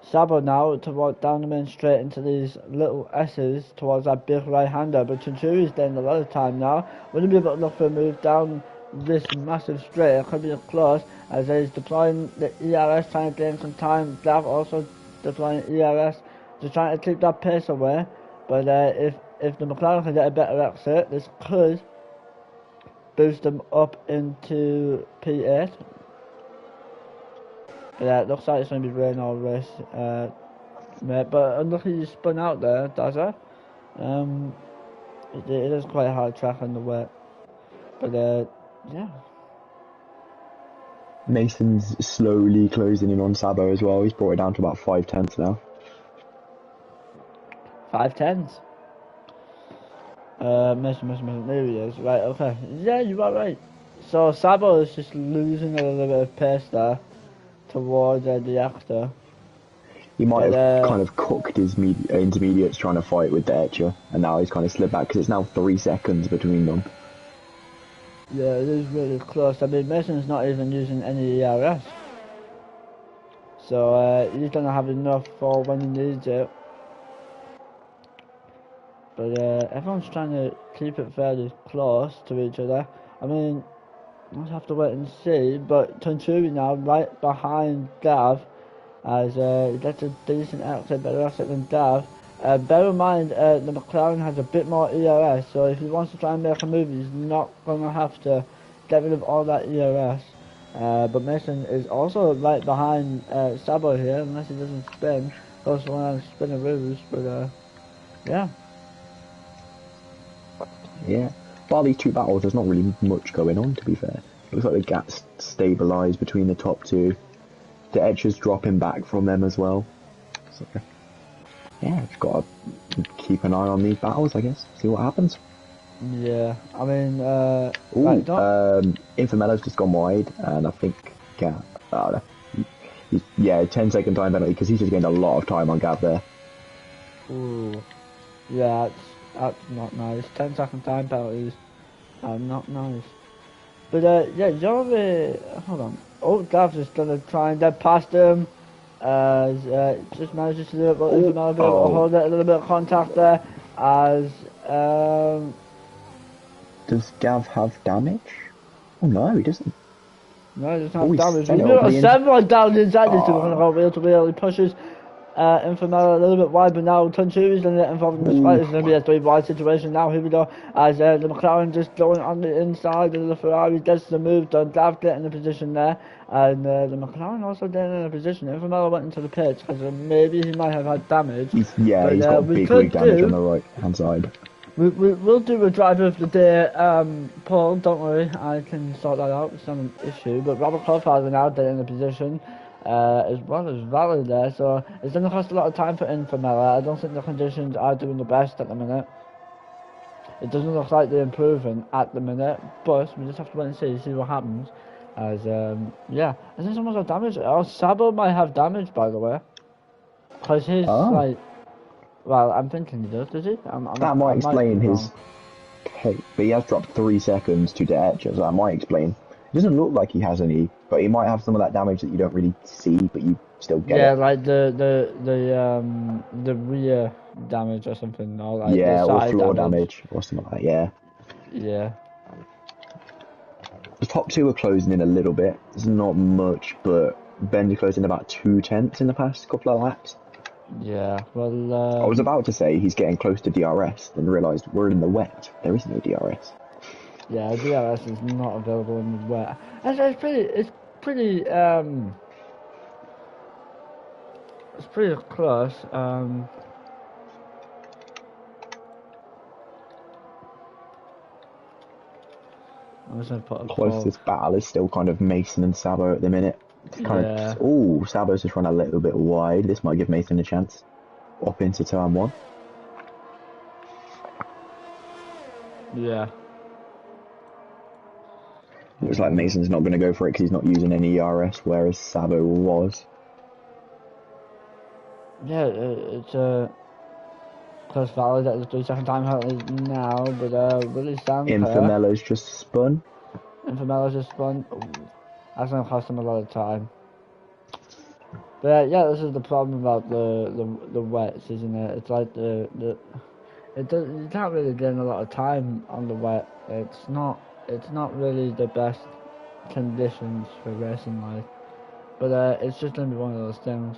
Sabo now to walk down the main straight into these little S's towards that big right-hander. But Tanturi's getting a lot of time now. Wouldn't be able to look for a move down this massive straight. It could be close as he's deploying the ERS, trying to gain some time. Gav also deploying ERS, just trying to keep that pace away. But if the McLaren can get a better exit, this could boost them up into P8. Yeah, it looks like it's going to be rain all race, mate. But unlucky you spun out there, does it? It is quite a hard track on the wet. But yeah. Mason's slowly closing in on Sabo as well. He's brought it down to about 5 tenths now. 5 tenths. Mason, there he is. Right, okay. Yeah, you are right. So Sabo is just losing a little bit of pace there towards the actor. He might have kind of cooked his intermediates trying to fight with the Etcher, and now he's kind of slid back because it's now 3 seconds between them. Yeah, it is really close. I mean, Mason's not even using any ERS. So he's going to have enough for when he needs it. But everyone's trying to keep it fairly close to each other. I mean, we'll have to wait and see. But Tanturi now right behind Gav as he gets a decent exit, better exit than Gav. Bear in mind, the McLaren has a bit more ERS, so if he wants to try and make a move, he's not going to have to get rid of all that ERS. But Mason is also right behind Sabo here, unless he doesn't spin. Goes for one of spinneroos, but yeah. Yeah. Bar these two battles, there's not really much going on, to be fair. It looks like the gap's stabilised between the top two. The Etcher's dropping back from them as well. So, yeah, just got to keep an eye on these battles, I guess. See what happens. Yeah, I mean, Infomella's just gone wide, and I think Gav. 10-second time penalty because he's just gained a lot of time on Gav there. Ooh, yeah, that's not nice. 10 second time penalties are not nice. But yeah, you're hold on. Oh, Gav's just gonna try and get past him. Just manages to do it, but Infomella be able to hold it, a little bit of contact there. As does Gav have damage? Oh no, he doesn't. No, he doesn't have damage. He's He's got 7 damage inside this to wheel to wheel. He pushes Infamela a little bit wide, but now Tunchu's going to get involved in this fight. Ooh. It's going to be a 3 wide situation now. Here we go. As the McLaren just going on the inside of the Ferrari, gets the move done. Gav getting the position there. And the McLaren also getting in a position. Infamela went into the pitch because maybe he might have had damage. He's But, got we big could weak damage do, on the right hand side. We'll do a driver of the day, Paul, don't worry, I can sort that out, it's not an issue, but Robert Clough now there in the position, as well as Valley there, so it's going to cost a lot of time for Infamela. I don't think the conditions are doing the best at the minute. It doesn't look like they're improving at the minute, but we just have to wait and see what happens, as, yeah, I think someone's got damage. Oh, Sabo might have damage, by the way, because he's, like, well, I'm thinking he does he? That might explain his pace, but he has dropped 3 seconds to Deetch, so that might explain. It doesn't look like he has any, but he might have some of that damage that you don't really see, but you still get yeah, it. like the rear damage or something, or like Yeah, the or side floor damage, or something like that, yeah. Yeah. The top two are closing in a little bit. It's not much, but Ben's closing about 2/10 in the past couple of laps. Yeah, well, I was about to say he's getting close to DRS, then realised we're in the wet. There is no DRS. yeah, DRS is not available in the wet. It's pretty close. I'm just gonna put a Closest battle is still kind of Mason and Sabo at the minute. Yeah. Oh, Sabo's just run a little bit wide. This might give Mason a chance. Up into turn 1. Yeah. Looks like Mason's not going to go for it because he's not using any ERS, whereas Sabo was. Yeah, it's close valid at the 3-second time penalty now, but Willie Sanker. Infamela's just spun. Infamela's just spun. Ooh, that's gonna cost him a lot of time. But yeah, this is the problem about the wets, isn't it? It's like you can't really gain a lot of time on the wet. It's not really the best conditions for racing life. But it's just gonna be one of those things.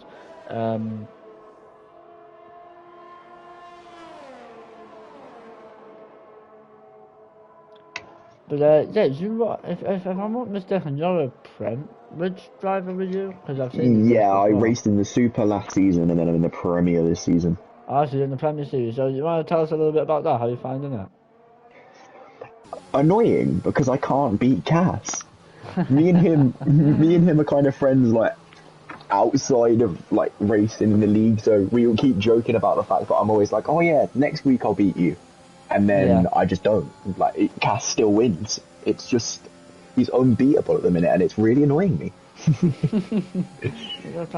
But yeah, if I'm not mistaken, you're a Prem. Which driver were you? Because I've seen you. Yeah, I raced in the Super last season and then I'm in the Premier this season. Oh, so you're in the Premier Series. So you want to tell us a little bit about that? How are you finding it? Annoying because I can't beat Cass. me and him are kind of friends like outside of like racing in the league, so we'll keep joking about the fact that I'm always like, oh yeah, next week I'll beat you. And then I just don't. Like, Cass still wins. It's just, he's unbeatable at the minute, and it's really annoying me.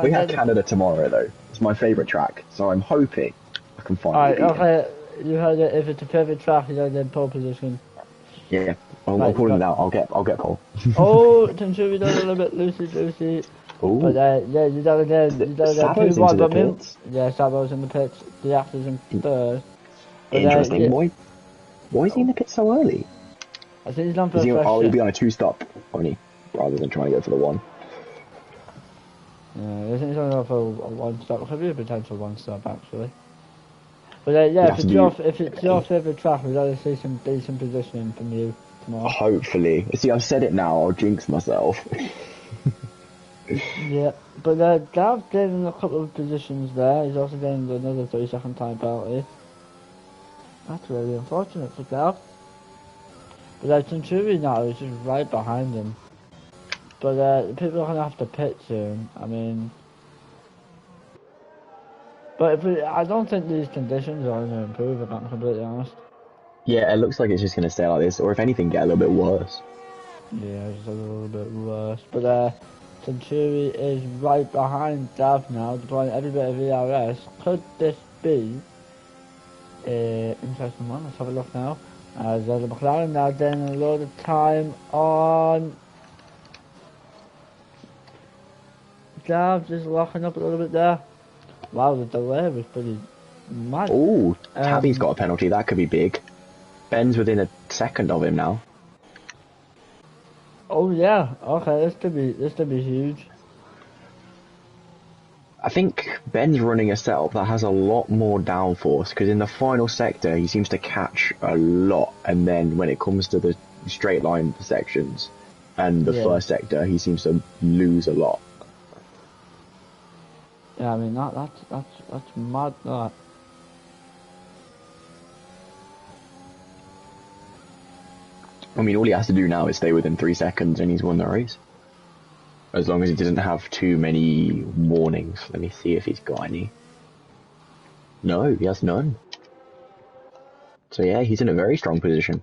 We have Canada tomorrow, though. It's my favourite track, so I'm hoping I can finally beat him. Okay, you heard it. If it's a favourite track, you're in pole position. Yeah, I'm calling it out. I'll get pole. Oh, Tensuri does a little bit loosey. Ooh. But yeah, you done again. Sabo's into the pits. Yeah, Sabo's in the pits. The actor's in third. Interesting. Yeah. Why is he in the pit so early? I think he's done for a fresh he'll be on a 2-stop, won't he? Rather than trying to go for the 1. Yeah, I think he's going to go for a 1-stop. Could be a potential 1-stop, actually. But yeah, if it's your favourite track, we've got to see some decent positioning from you tomorrow. Hopefully. See, I've said it now, I'll jinx myself. Yeah, but Gav's getting a couple of positions there. He's also getting another 3-second time penalty. That's really unfortunate for Gav. But Centuri now is just right behind him. But people are going to have to pit soon. I mean... But I don't think these conditions are going to improve, if I'm completely honest. Yeah, it looks like it's just going to stay like this, or if anything, get a little bit worse. Yeah, just a little bit worse. But Centuri is right behind Gav now, deploying every bit of ERS. Could this be interesting one? Let's have a look now. As the McLaren now getting a load of time on. Gav just locking up a little bit there. Wow, the delay was pretty mad. Oh, Tabby's got a penalty. That could be big. Ben's within a second of him now. Oh yeah, okay, this could be huge. I think Ben's running a setup that has a lot more downforce, because in the final sector he seems to catch a lot, and then when it comes to the straight line sections and the Yeah. first sector, he seems to lose a lot. Yeah, I mean that's mad. That. I mean, all he has to do now is stay within 3 seconds, and he's won the race. As long as he doesn't have too many warnings. Let me see if he's got any. No, he has none. So yeah, he's in a very strong position.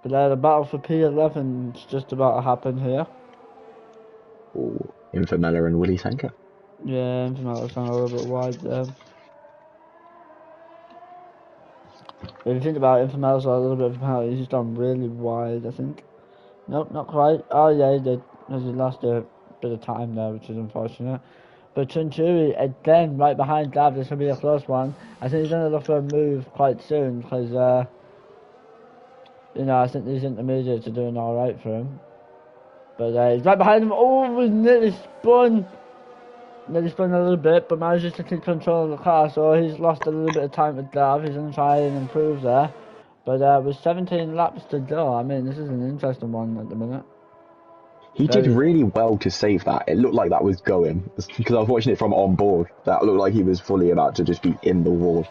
But the battle for P11 is just about to happen here. Ooh, Infamella and Willy Sanker. Yeah, Infamous sound a little bit wide there. If you think about it, Infamous a little bit of a penalty, he's done really wide, I think. Nope, not quite. Oh yeah, he did. Because he lost a bit of time there, which is unfortunate. But Chunchuri, again, right behind Gav, this will be a close one. I think he's going to look for a move quite soon, because, you know, I think these intermediates are doing alright for him. But he's right behind him. Oh, he's nearly spun. Nearly spun a little bit, but manages to keep control of the car, so he's lost a little bit of time with Gav. He's going to try and improve there. But with 17 laps to go, I mean, this is an interesting one at the minute. He did really well to save that. It looked like that was going, because I was watching it from on board. That looked like he was fully about to just be in the wall.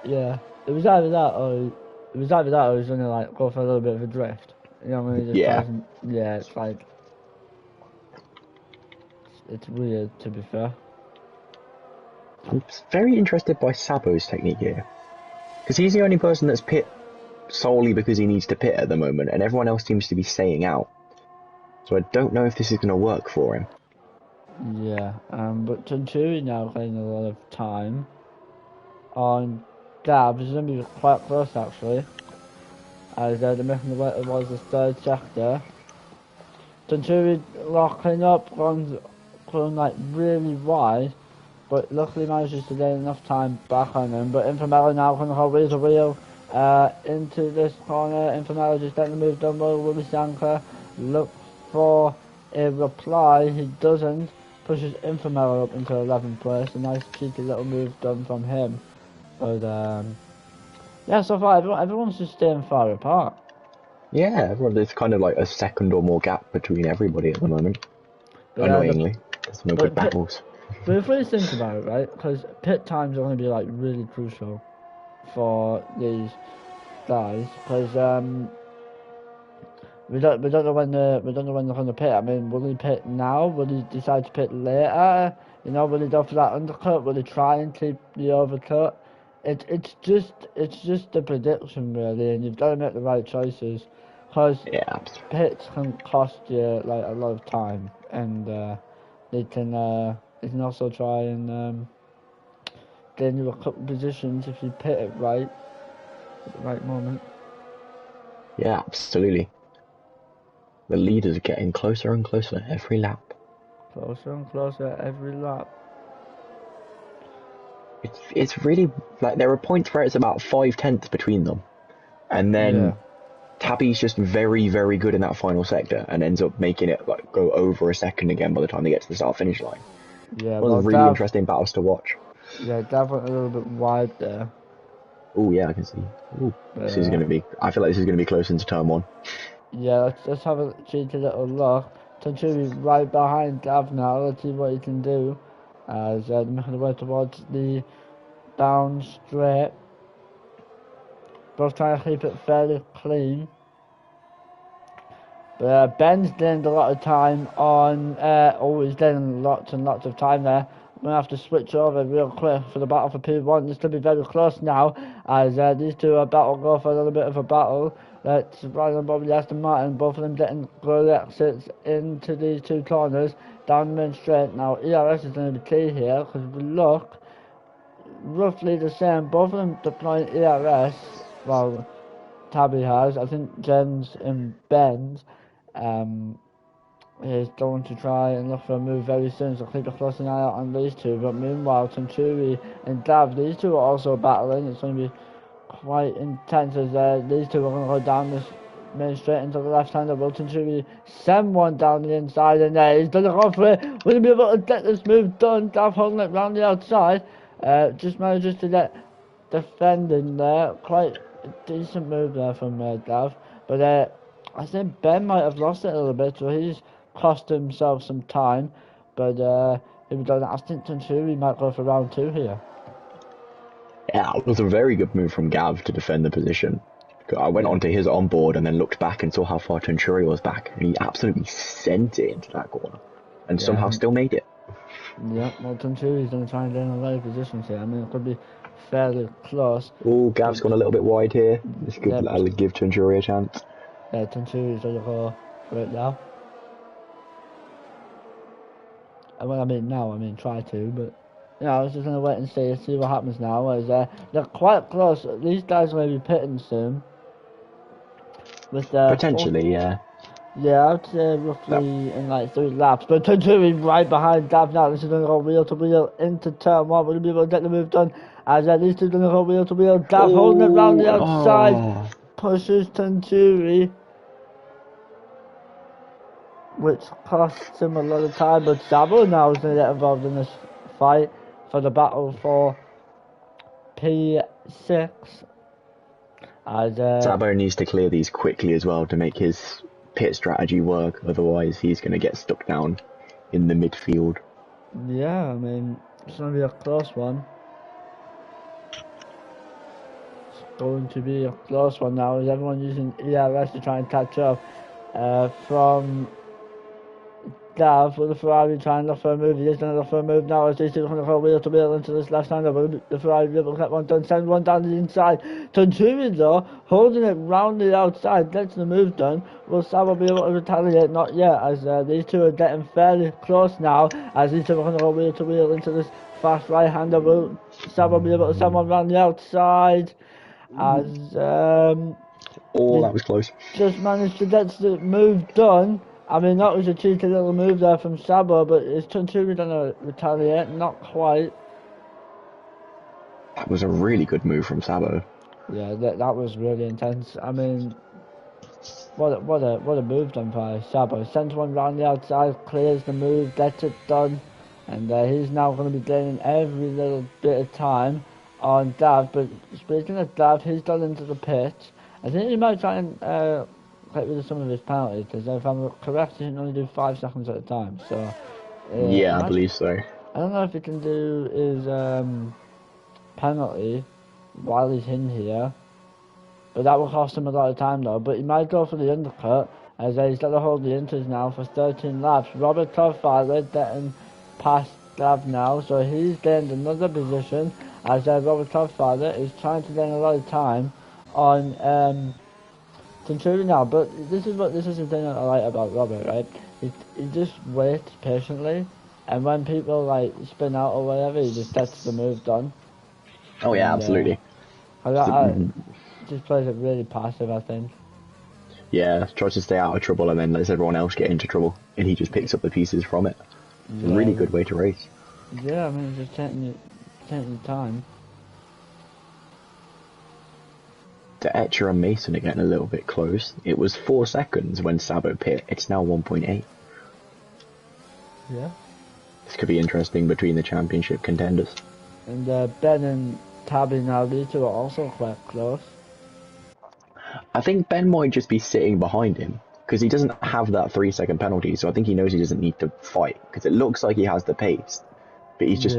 Yeah, it was either that or he was going to like go for a little bit of a drift. You know, when he just Yeah. tries and, yeah, it's like it's weird to be fair. I'm very interested by Sabo's technique here, because he's the only person that's pit solely because he needs to pit at the moment, and everyone else seems to be staying out. So I don't know if this is going to work for him. Yeah, but Tunturi now getting a lot of time on Gab. It's going to be quite close actually. As they're making the way towards the third sector. Tunturi locking up, going like really wide, but luckily manages to get enough time back on him. But Infamella now going to hold wheel to wheel into this corner. Infamella just getting the move done by Willy Sanker. Look for a reply. He doesn't. Pushes Infamella up into 11th place. A nice cheeky little move done from him. But yeah, so far everyone's just staying far apart. Yeah, well, there's kind of like a second or more gap between everybody at the moment. But, Annoyingly, there's no good battles. But if we think about it, right, because pit times are going to be like really crucial for these guys, because we don't know when they're going to pit. I mean, will he pit now? Will he decide to pit later? You know, will he go for that undercut? Will he try and keep the overcut? It's just a prediction really, and you've got to make the right choices, because Yeah, pits can cost you like a lot of time, and they can also try and gain you a couple positions if you pit it right at the right moment. yeah, absolutely. The leaders are getting closer and closer every lap. Closer and closer every lap. It's really like there are points where it's about 5/10 between them, and then Tabby's just very, very good in that final sector and ends up making it like go over a second again by the time they get to the start-finish line. Yeah, One of the really interesting battles to watch. Yeah, Gav went a little bit wide there. Oh yeah, I can see. Ooh, this is going to be. I feel like this is going to be close into turn one. Yeah, let's have a cheeky little look. Tanchuri right behind Gav now. Let's see what he can do. As they're making their way towards the down straight. Both trying to keep it fairly clean. But Ben's gained a lot of time on. He's gained lots and lots of time there. I'm going to have to switch over real quick for the battle for P1. This could be very close now, as these two are about to go for a little bit of a battle. Let's Ryan Bobby the Aston Martin, both of them getting good exits into these two corners, down the main straight. Now, ERS is going to be key here, because if we look, roughly the same. Both of them deploying ERS, well, Tabby has. I think Jens and Ben's is going to try and look for a move very soon, so keep a close eye out on these two. But meanwhile, Centuri and Gav, these two are also battling. It's going to be quite intense as these two are going to go down this main straight into the left hander. Will Tanturi send one down the inside, and he's done it off for it. Will he be able to get this move done? Dav holding it round the outside. Just manages to get defending there. Quite a decent move there from Dav. But I think Ben might have lost it a little bit, so he's cost himself some time. But here we go. I think Tanturi might go for round 2 here. Yeah, it was a very good move from Gav to defend the position. I went onto his onboard and then looked back and saw how far Tanturi was back, and he absolutely sent it into that corner, and somehow still made it. Yeah, well, Tanturi's going to try and get in a lot of positions here. I mean, it could be fairly close. Oh, Gav's gone a little bit wide here. It's good that'll give Tanturi a chance. Yeah, Tanturi's going to go for it now. Well, I mean, try to, but I was just going to wait and see what happens now. As they're quite close. These guys may be pitting soon. With potentially, yeah. Yeah, I'd say roughly in like 3 laps. But Tanturi right behind Gav now. This is going to go wheel to wheel into turn 1. We're going to be able to get the move done. As these two are going to go wheel to wheel. Gav holding it round the outside. Pushes Tanturi. Which costs him a lot of time. But Sabo now is going to get involved in this fight for the battle for P6. Sabo needs to clear these quickly as well to make his pit strategy work, otherwise he's going to get stuck down in the midfield. Yeah, I mean, it's going to be a close one. It's going to be a close one now. Is everyone using ERS to try and catch up from Gav with the Ferrari trying to look for a move. He is going to look for a move now as he's going to go wheel to wheel into this left hander. But the Ferrari will be able to get one done, send one down the inside. Tanturi though, holding it round the outside, gets the move done. Will Sabo be able to retaliate? Not yet, as these two are getting fairly close now. As these two are going to go wheel to wheel into this fast right hander. Will Sabo be able to send one round the outside? As that was close. Just managed to get the move done. I mean, that was a cheeky little move there from Sabo, but is Tanturi going to retaliate? Not quite. That was a really good move from Sabo. Yeah, that was really intense. I mean, what a move done by Sabo. Sends one round the outside, clears the move, gets it done, and he's now going to be gaining every little bit of time on Dav. But speaking of Dav, he's done into the pit. I think he might try and get rid of some of his penalties, because if I'm correct, he can only do 5 seconds at a time. So yeah, I believe so. I don't know if he can do his penalty while he's in here, but that will cost him a lot of time though. But he might go for the undercut, as he's got to hold the inters now for 13 laps. Robert Toffather getting past Gav now, so he's gained another position, as Robert Toffather is trying to gain a lot of time on Tanturi now. But this is the thing that I like about Robert, right? He just waits patiently, and when people like spin out or whatever, he just gets the move done. Oh yeah, absolutely. I just plays it really passive, I think. Yeah, tries to stay out of trouble and then lets everyone else get into trouble, and he just picks up the pieces from it. It's a really good way to race. Yeah, I mean, just taking your time. The Etcher and Mason are getting a little bit close. It was 4 seconds when Sabo pit. It's now 1.8. Yeah. This could be interesting between the championship contenders. And Ben and Tabby now, these two are also quite close. I think Ben might just be sitting behind him, because he doesn't have that 3-second penalty, so I think he knows he doesn't need to fight, because it looks like he has the pace, but he's just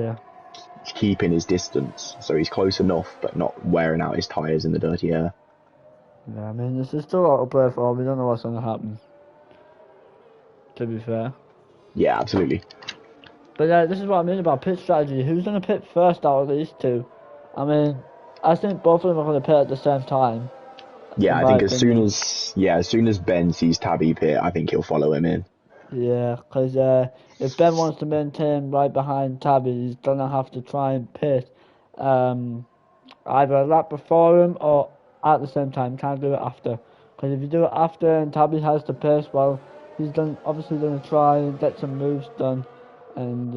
keeping his distance, so he's close enough, but not wearing out his tyres in the dirty air. Yeah, I mean, this is still a lot to play for. We don't know what's going to happen, to be fair. Yeah, absolutely. But this is what I mean about pit strategy. Who's going to pit first out of these two? I mean, I think both of them are going to pit at the same time. Yeah, I think as soon as Ben sees Tabby pit, I think he'll follow him in. Yeah, because if Ben wants to maintain right behind Tabby, he's going to have to try and pit either a lap before him or at the same time. Can't do it after. Because if you do it after and Tabby has the pace, well, he's obviously going to try and get some moves done and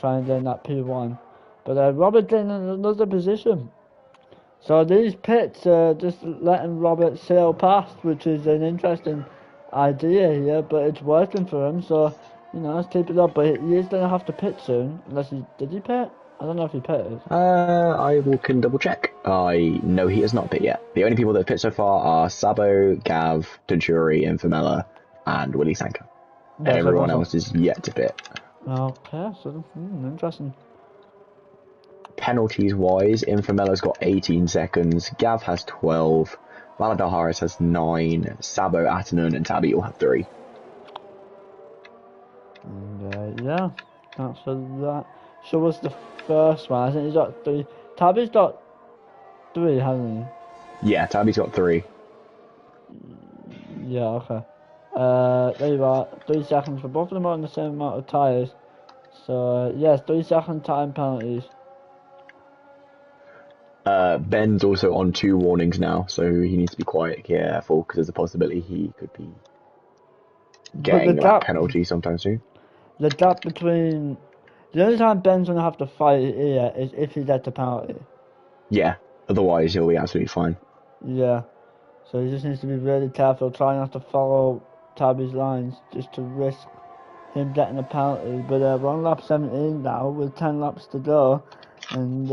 try and gain that P1. But Robert in another position. So these pits are just letting Robert sail past, which is an interesting idea here, but it's working for him. So let's keep it up. But he is gonna have to pit soon, unless did he pit? I don't know if he pitted. Can double check. I know he has not pit yet. The only people that have pit so far are Sabo, Gav, Tajuri, Infamella, and Willie Sanka. And Yeah, everyone so else is yet to pit. okay, so interesting. Penalties wise, Infamella's got 18 seconds, Gav has 12, Valadar Harris has 9, Sabo, Atanan, and Tabby all have 3. And, yeah, that's for that. So what's the first one? I think he's got 3. Tabby's got 3, hasn't Yeah, Tabby's got 3. he? Yeah, okay. There you are. 3 seconds for both of them are on the same amount of tyres. So, yes, 3-second time penalties. Ben's also on 2 warnings now, so he needs to be quite careful because there's a possibility he could be getting that penalty sometime soon. The gap between... The only time Ben's going to have to fight here is if he gets a penalty. Yeah, otherwise he'll be absolutely fine. Yeah. So he just needs to be really careful, try not to follow Tabby's lines, just to risk him getting a penalty. But we're on lap 17 now, with 10 laps to go. And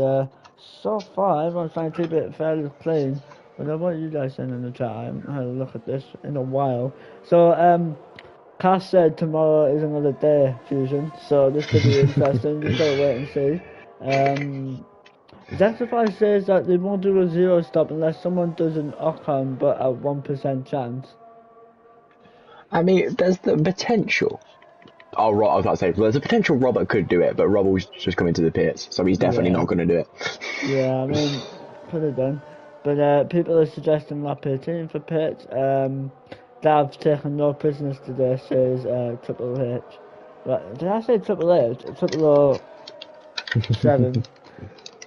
so far, everyone's trying to keep it fairly clean. But what are you guys saying in the chat? I haven't had a look at this in a while. So, Cass said tomorrow is another day, Fusion. So this could be interesting. Just gotta wait and see. Zexify says that they won't do a 0 stop unless someone does an Ocon, but at 1% chance. I mean, there's the potential. Oh, right, I was about to say, there's a potential Robert could do it, but Robert's just coming to the pits, so he's definitely not going to do it. Yeah, I mean, could have done. But people are suggesting lap 18 for pits. Dav's taking no prisoners today, says Triple H. Right, did I say Triple H? Triple O 7.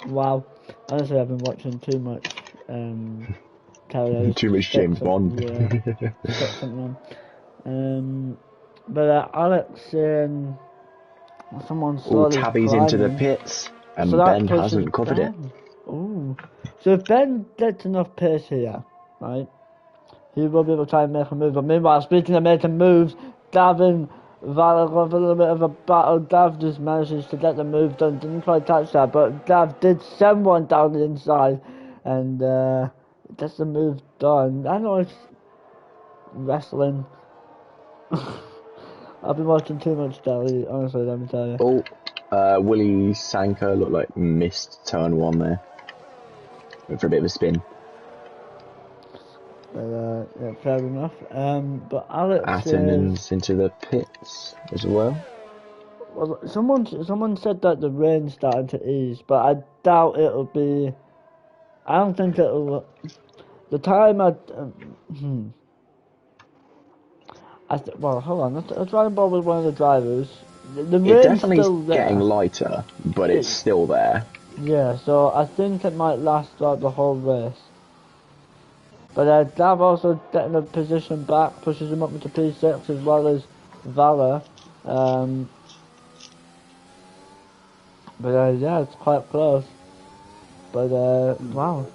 Wow. Honestly, I've been watching too much Too much James Bond. Yeah, something on. But Alex saying someone slowly Tabby's climbing. into the pits, and So Ben hasn't covered it. Ooh. So if Ben gets enough pace here, right, he will be able to try and make a move. But meanwhile, speaking of making moves, Gavin Valor got a little bit of a battle. Gav just manages to get the move done. Didn't quite touch that, but Gav did send one down the inside and gets the move done. I know it's wrestling. I've been watching too much telly, honestly, let me tell you. Willie Sanka looked like missed turn 1 there. Went for a bit of a spin. But, yeah, fair enough. But Alex Attenan's into the pits as well. Well, someone said that the rain's starting to ease, but I doubt it'll be. I don't think it'll. The time well, hold on. I was trying to ball with one of the drivers. The rain's definitely still there. Getting lighter, but it's still there. Yeah, so I think it might last throughout the whole race. But Gav also getting a position back, pushes him up into P6 as well as Valor. But yeah, it's quite close. But wow.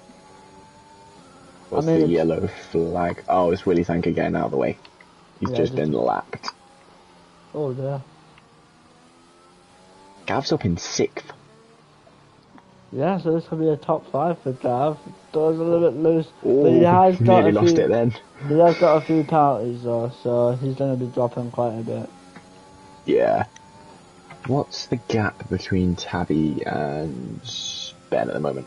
What's the yellow flag? Oh, it's Willie Sanka getting out of the way. He's just been lapped. Oh, yeah. Gav's up in 6th. Yeah, so this could be a top 5 for Gav. Does a little bit loose, Ooh, but he has got nearly lost it then. He has got a few penalties though, so he's going to be dropping quite a bit. Yeah. What's the gap between Tabby and Ben at the moment?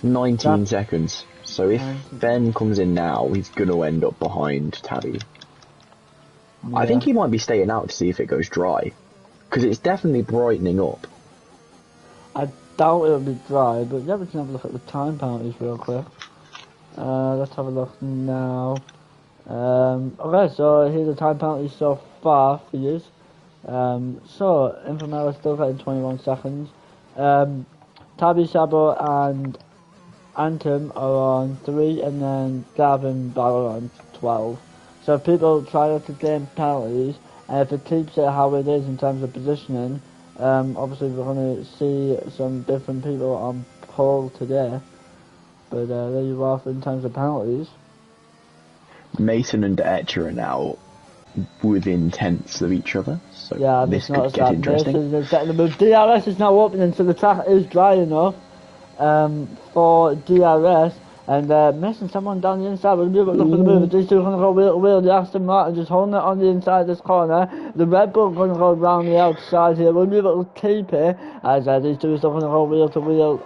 19 seconds. So if Ben comes in now, he's going to end up behind Tabby. Yeah. I think he might be staying out to see if it goes dry. Because it's definitely brightening up. I doubt it'll be dry, but yeah, we can have a look at the time penalties real quick. Let's have a look now. Okay, so here's the time penalties so far for you. So, Infamella still getting 21 seconds. Tabby, Sabo and Anthem are on 3, and then Gavin Barrow on 12. So if people try not to gain penalties, and if it keeps it how it is in terms of positioning, obviously we're going to see some different people on pole today. But there you are in terms of penalties. Mason and Etcher are now within tenths of each other, so Yeah, I've this just could noticed get that interesting. Mason is getting the move. DRS is now opening, so the track is dry enough for DRS. And missing someone down the inside. We'll move it, look for the move. These two are going to go wheel to wheel. The Aston Martin just holding it on the inside of this corner. The Red Bull going to go round the outside here. We'll move it, we'll keep it. As these two are still going to go wheel to wheel.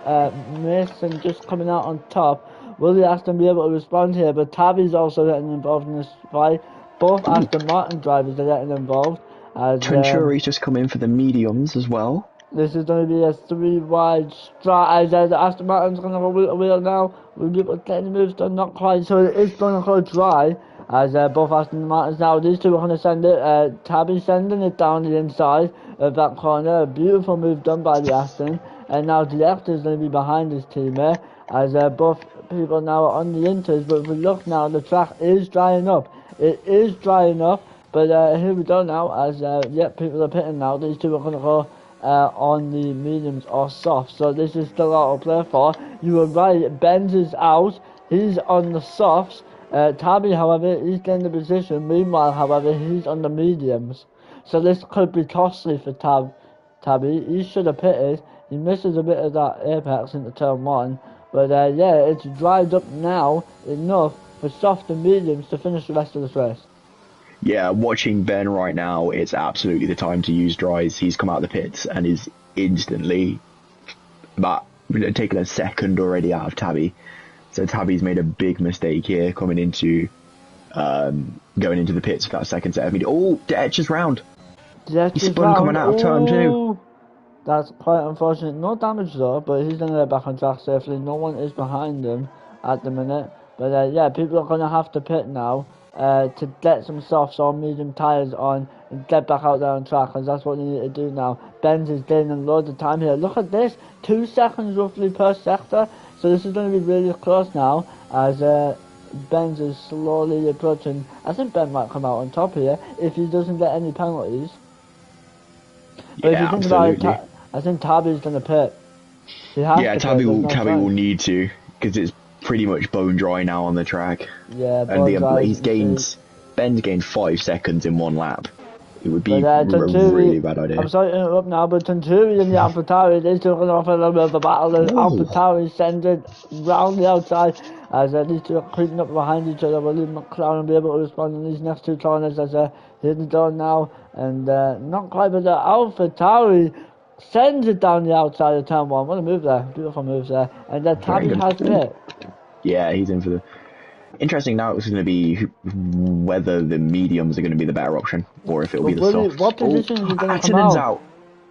Mason just coming out on top. Will the Aston be able to respond here? But Tabby's also getting involved in this fight. Both Aston Martin drivers are getting involved. As Venturi's just come in for the mediums as well. this is going to be a 3-wide strat. As the Aston Martin's going to go wheel to wheel now. We'll be able to get the moves done, not quite. So it is going to go dry. As both Aston Martins now, these two are going to send it. Tabby sending it down the inside of that corner. A beautiful move done by the Aston. And now the Ector is going to be behind his teammate. As both people now are on the inters. But if we look now, the track is drying up. It is drying up. But here we go now. As people are pitting now. These two are going to go on the mediums or soft. So this is still out to play for. You were right. Benz is out. He's on the softs. Tabby, however, he's getting the position. Meanwhile, however, he's on the mediums. So this could be costly for Tabby. He should have pitted. He misses a bit of that apex into turn 1. But yeah, it's dried up now enough for soft and mediums to finish the rest of this race. Yeah, watching Ben right now, it's absolutely the time to use dries. He's come out of the pits and is instantly taken a second already out of Tabby. So Tabby's made a big mistake here coming into going into the pits for that second set of media. Oh, Detch is round. He's spun coming out of turn 2. That's quite unfortunate. No damage though, but he's going to get back on track safely. No one is behind him at the minute. But yeah, people are going to have to pit now to get some softs or medium tyres on and get back out there on track, because that's what they need to do now. Benz is gaining loads of time here. Look at this, 2 seconds roughly per sector. So this is going to be really close now as Benz is slowly approaching. I think Ben might come out on top here if he doesn't get any penalties. But if you think absolutely. about it, I think Tabby's going to pit. Tabby will need to, because it's pretty much bone dry now on the track. Yeah, and Ben's gained 5 seconds in 1 lap. It would be a really bad idea. I'm sorry to interrupt now, but Tanturi and the AlphaTauri, these two are going to offer a little bit of a battle. The AlphaTauri sends it round the outside as these two are creeping up behind each other. Will McLaren will be able to respond in these next 2 corners as here's the door now. And not quite, but the AlphaTauri sends it down the outside of turn 1. What a move there. Beautiful moves there. And Tabby has pit. Yeah, he's in for the... Interesting now it's going to be whether the mediums are going to be the better option or if it'll be the softs. What position is he going to come out? Attenan's out.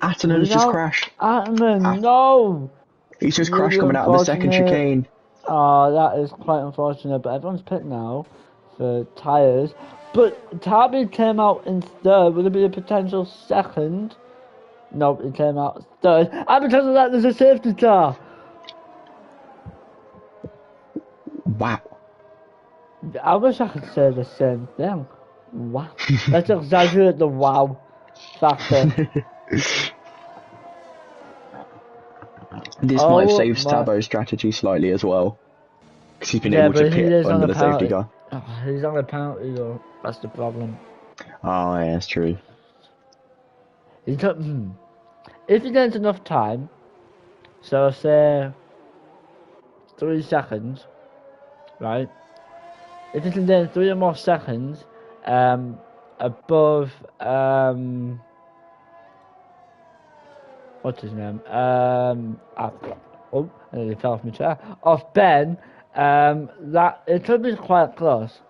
Attenan's just crashed. Atanen, no! He's just crashed coming out of the second chicane. Oh, that is quite unfortunate, but everyone's pit now for tyres. But Tabby came out in 3rd. Will it be a potential 2nd? Nope, he came out 3rd. And because of that, there's a safety car. Wow. I wish I could say the same thing. Wow. Let's exaggerate the wow factor. This might save Stabo's strategy slightly as well. Because he's been able to pit under the safety car. Oh, he's on a penalty though. That's the problem. Oh, yeah, that's true. If he gets enough time, so say 3 seconds, right? If he can get 3 or more seconds above what's his name? Oh, I nearly fell off my chair. Off Ben, that it could be quite close.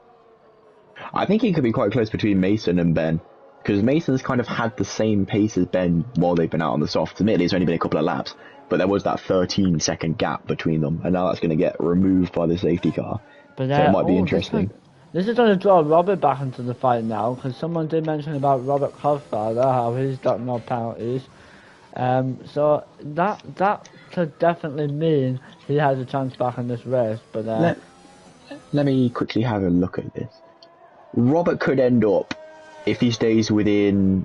I think it could be quite close between Mason and Ben, because Mason's kind of had the same pace as Ben while they've been out on the softs. Admittedly, it's only been a couple of laps, but there was that 13-second gap between them, and now that's going to get removed by the safety car. But, so it might be interesting. This is going to draw Robert back into the fight now, because someone did mention about Robert Cosfather, how he's got no penalties. So that could definitely mean he has a chance back in this race. But let me quickly have a look at this. Robert could end up, if he stays within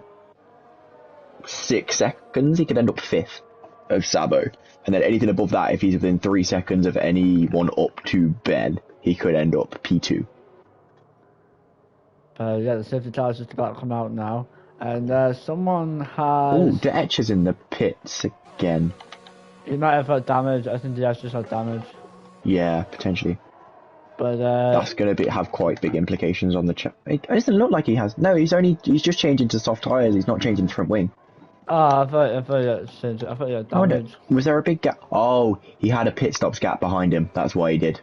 6 seconds, he could end up 5th. of Sabo. And then anything above that, if he's within 3 seconds of anyone up to Ben, he could end up P2. Yeah, the safety car is just about to come out now. And someone Oh, has... De Etch is in the pits again. He might have had damage. I think he has just had damage. Yeah, potentially. But that's going to have quite big implications on the It doesn't look like he has. No, he's just changing to soft tyres. He's not changing the front wing. Oh, I thought he had damage. Was there a big gap? Oh, he had a pit stops gap behind him. That's why he did.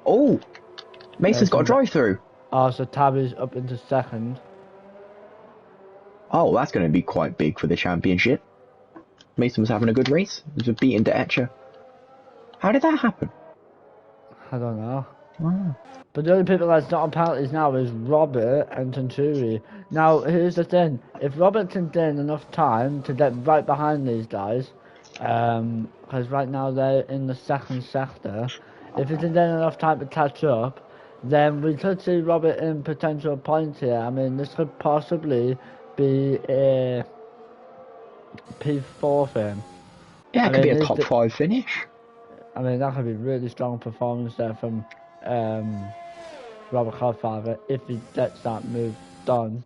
Oh, Mason's got a drive through. Oh, so Tabby's up into second. Oh, that's going to be quite big for the championship. Mason was having a good race. He was beating De Etcher. How did that happen? I don't know. Wow. But the only people that's not on penalties now is Robert and Tanturi. Now, here's the thing. If Robert can gain enough time to get right behind these guys, because right now they're in the second sector, if he can gain enough time to catch up, then we could see Robert in potential points here. I mean, this could possibly be a P4 for him. Yeah, it could be a top 5 finish. I mean, that could be really strong performance there from Robert Codfather if he gets that move done.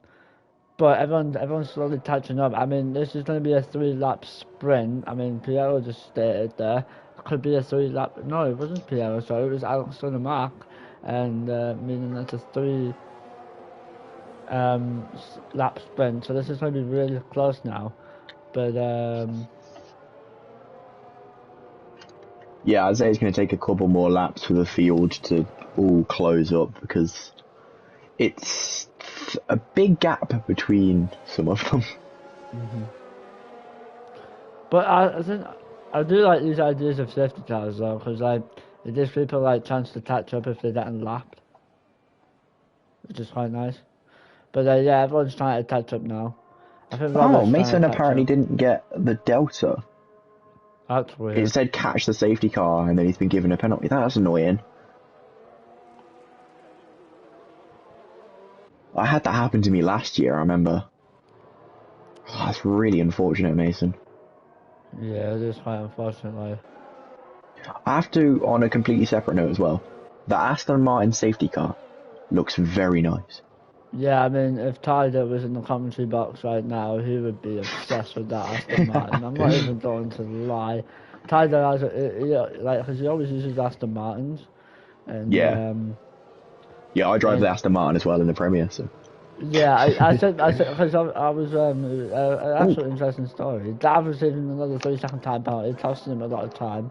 But everyone's slowly catching up. I mean, this is going to be a 3-lap sprint. I mean, Piero just stated there. It could be a 3-lap... No, it wasn't Piero, sorry. It was Alex on the mark. And meaning that's a 3 lap sprint. So this is going to be really close now. But... yeah, I'd say it's going to take a couple more laps for the field to all close up because it's a big gap between some of them. Mm-hmm. But I think I do like these ideas of safety cars though, because like it gives people like chance to catch up if they're getting lapped, which is quite nice. But yeah, everyone's trying to catch up now. I think Mason apparently didn't get the Delta. That's weird. It said catch the safety car and then he's been given a penalty. That's annoying. I had that happen to me last year, I remember. Oh, that's really unfortunate, Mason. Yeah, it is quite unfortunate. Like. I have to, on a completely separate note as well, the Aston Martin safety car looks very nice. Yeah, I mean, if Tyler was in the commentary box right now, he would be obsessed with that Aston Martin. I'm not even going to lie. Tyler has, because he always uses Aston Martins. And, yeah. Yeah, I drive the Aston Martin as well in the Premier, so. Yeah, I said, because I was, an absolutely interesting story. Gav was receiving another 3-second time penalty, costing him a lot of time.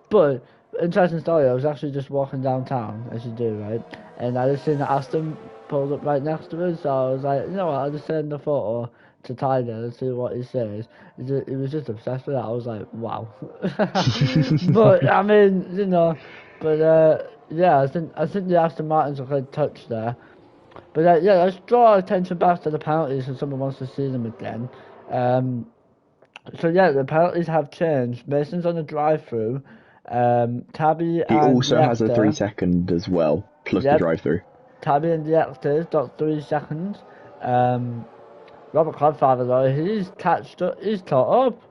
But, interesting story, I was actually just walking downtown, as you do, right? And I just seen that Aston pulled up right next to us, so I was like, you know what, I'll just send the photo to Tyler and see what he says. He was just obsessed with that. I was like, wow. But, I mean, you know, but, yeah, I think the Aston Martin's a good touch there. But yeah, let's draw our attention back to the penalties if someone wants to see them again. So yeah, the penalties have changed. Mason's on the drive-through. Tabby he and also has a 3-second as well, plus the drive-through. Tabby and Diactor's got 3 seconds. Robert Codfather though, he's catched up. He's caught up.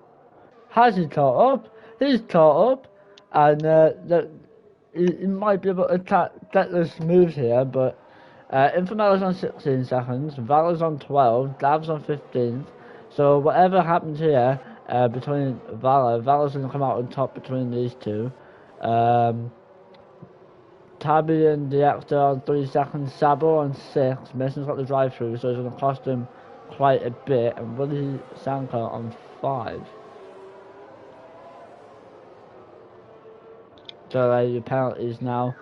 Has he caught up? He's caught up, and he might be able to get this move here, but. Infamela's on 16 seconds, Valor's on 12, Gav's on 15th. So whatever happens here between Valor's going to come out on top between these two. Tabby and the actor on 3 seconds, Sabo on 6. Mason's got the drive-through, so it's going to cost him quite a bit. And Willie Sanka on 5. So your penalties now.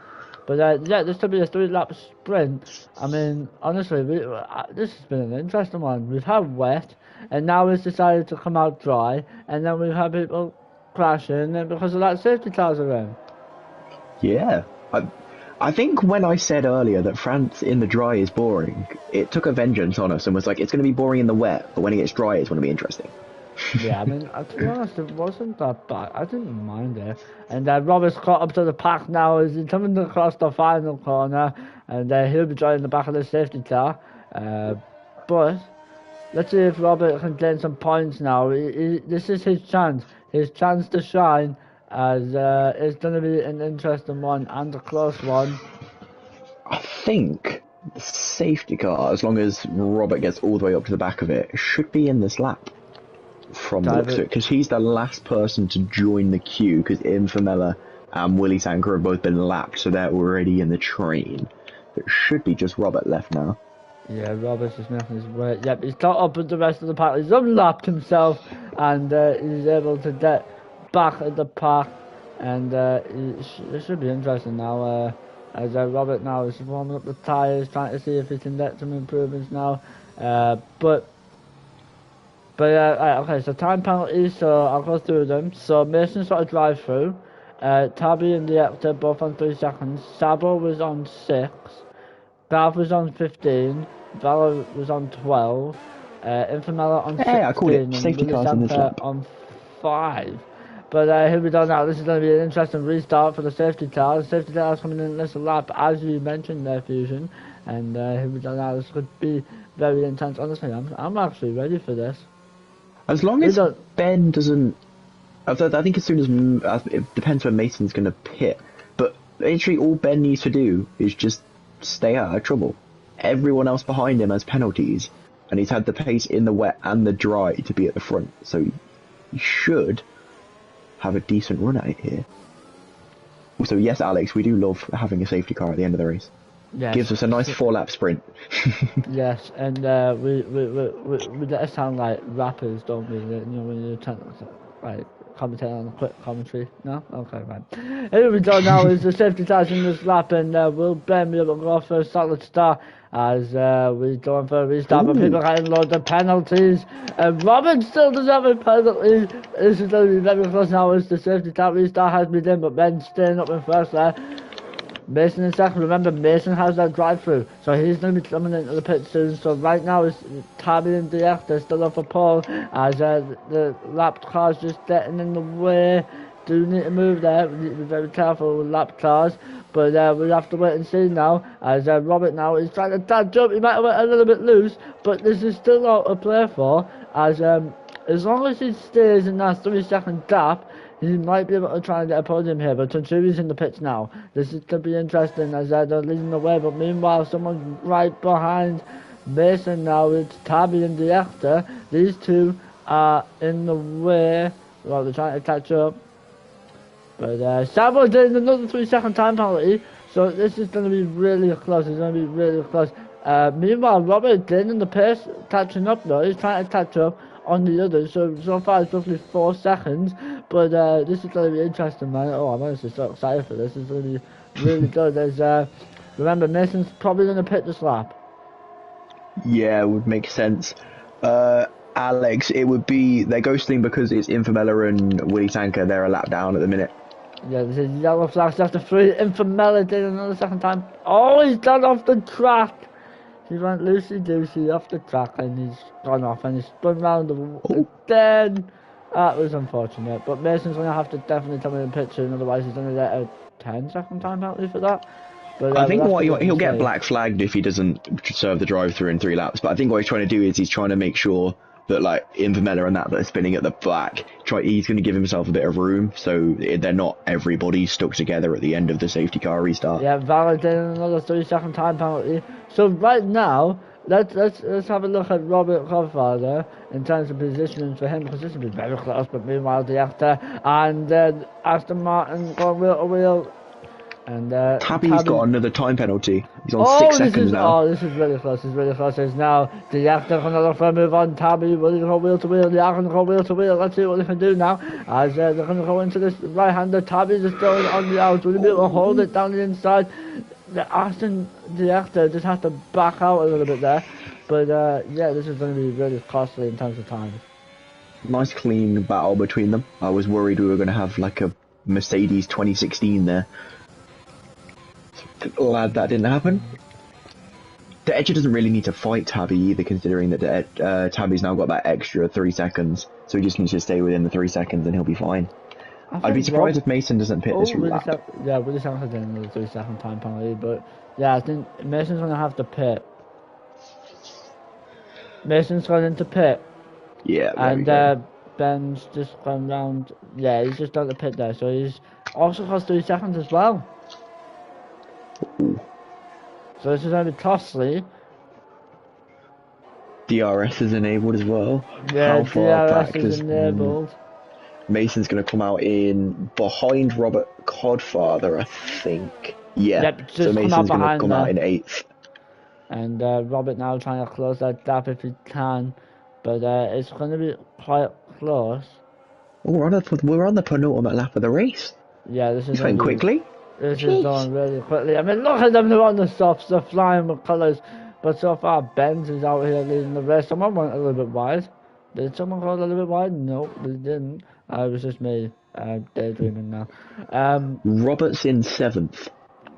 But yeah, this could be a 3-lap sprint. I mean, honestly, this has been an interesting one. We've had wet, and now it's decided to come out dry, and then we've had people crashing, and because of that, safety cars are in. Yeah, I think when I said earlier that France in the dry is boring, it took a vengeance on us and was like, it's going to be boring in the wet, but when it gets dry, it's going to be interesting. Yeah, I mean, to be honest, it wasn't that bad. I didn't mind it. And Robert's caught up to the pack now as he's coming across the final corner, and he'll be joining the back of the safety car. But let's see if Robert can gain some points now. This is his chance. his chance to shine, as it's going to be an interesting one and a close one. I think the safety car, as long as Robert gets all the way up to the back of it, should be in this lap from the looks of it, because he's the last person to join the queue, because Infamella and Willy Sanker have both been lapped, so they're already in the train. It should be just Robert left now. Yeah, Robert's just making his way. Yep, he's caught up with the rest of the pack. He's unlapped himself, and he's able to get back at the pack. And it should be interesting now. As Robert now is warming up the tyres, trying to see if he can get some improvements now. But right, okay, so time penalties, so I'll go through them. So Mason's got a drive through. Tabby and the Hector both on 3 seconds. Sabo was on 6. Gavra was on 15. Valor was on 12. Infamella on 16. I called it. Safety cars in this lap. On 5. But here we go now. This is going to be an interesting restart for the safety car. The safety car is coming in this lap, as you mentioned there, Fusion. And here we go now. This could be very intense. Honestly, I'm actually ready for this. As long as Ben doesn't... I think as soon as... It depends when Mason's going to pit. But literally all Ben needs to do is just stay out of trouble. Everyone else behind him has penalties. And he's had the pace in the wet and the dry to be at the front. So he should have a decent run at it here. Also, yes, Alex, we do love having a safety car at the end of the race. Yes. Gives us a nice 4-lap sprint. Yes, and we let us sound like rappers, don't we? You know, when you're trying to like commentate on a quick commentary. No? Okay, right. Here we go now is the safety tires in this lap, and will Ben be able to go for a solid start as we're going for a restart, but people are getting loads of penalties. Robin still doesn't have a penalty. This is going to be very close now as the safety tire restart has been in, but Ben's staying up in first there. Mason in second. Remember, Mason has that drive-through, so he's going to be coming into the pit soon. So right now, it's Tabby and DF. They're still up for pole as the lapped cars just getting in the way. Do need to move there. We need to be very careful with lapped cars, but we'll have to wait and see now. As Robert now is trying to catch up. He might have went a little bit loose, but this is still out to play for. As long as he stays in that 3-second gap, he might be able to try and get a podium here, but Tunchuri's in the pits now. This is going to be interesting as they're leading the way, but meanwhile, someone's right behind Mason now. It's Tabby and Diacta. These two are in the way. Well, they're trying to catch up. But Sabo did another 3-second time penalty, so this is going to be really close. It's going to be really close. Meanwhile, Robert did in the pace catching up though. He's trying to catch up on the others, so far it's roughly 4 seconds, but this is going to be interesting, man. Oh, I'm honestly so excited for this. It's going to be really good. There's remember, Mason's probably going to pit this lap. Yeah, it would make sense. Alex, it would be they're ghosting because it's Infamella and Willy Sanker. They're a lap down at the minute. Yeah, this is yellow flags after 3. Infamella did another second time. Oh, he's gone off the track. He went loosey-goosey off the track and he's gone off and he's spun round again. That was unfortunate, but Mason's going to have to definitely come in the pit soon, otherwise he's going to get a 10-second time penalty for that. But, I think he'll get black flagged if he doesn't serve the drive-through in 3 laps, but I think what he's trying to do is he's trying to make sure that like Infamella and that are spinning at the back, he's going to give himself a bit of room so they're not everybody stuck together at the end of the safety car restart. Yeah, validating another 3-second time penalty. So right now, let's have a look at Robert Godfather in terms of positioning for him, because this will be very close. But meanwhile, the Actor and Aston Martin going wheel to wheel. And Tabby's got another time penalty. He's on 6 seconds now. Oh, this is really close. It's really close. It's now the Actor going to look for a move on Tabby. Will he go wheel to wheel? The Actor going to go wheel to wheel. Let's see what they can do now. As they're going to go into this right-hander. Tabby is still on the out. Will he be able to hold it down the inside? The Aston Director just has to back out a little bit there, but yeah, this is going to be really costly in terms of time. Nice clean battle between them. I was worried we were going to have like a Mercedes 2016 there. Glad that didn't happen. The Edger doesn't really need to fight Tabby either, considering that Tabby's now got that extra 3 seconds, so he just needs to stay within the 3 seconds and he'll be fine. I'd be surprised if Mason doesn't pit this lap. Yeah, Willy Sanker has another 3-second time penalty, but yeah, I think Mason's going to have to pit. Mason's going into pit. Yeah, and Ben's just gone round. Yeah, he's just done the pit there, so he's also cost 3 seconds as well. So this is going to be costly. DRS is enabled as well. Yeah, How far DRS back is does enabled. Mason's going to come out in behind Robert Codfather, I think. Yeah, Yep, so just come out Mason's going to behind come out in 8th. And Robert now trying to close that gap if he can. But it's going to be quite close. Oh, we're on the penultimate lap of the race. Yeah, this is It's going quickly. This is going really quickly. I mean, look at them, they're on the softs, they're flying with colours. But so far, Benz is out here leading the race. Someone went a little bit wide. Did someone go a little bit wide? No, they didn't. It was just me daydreaming now. Robert's in 7th.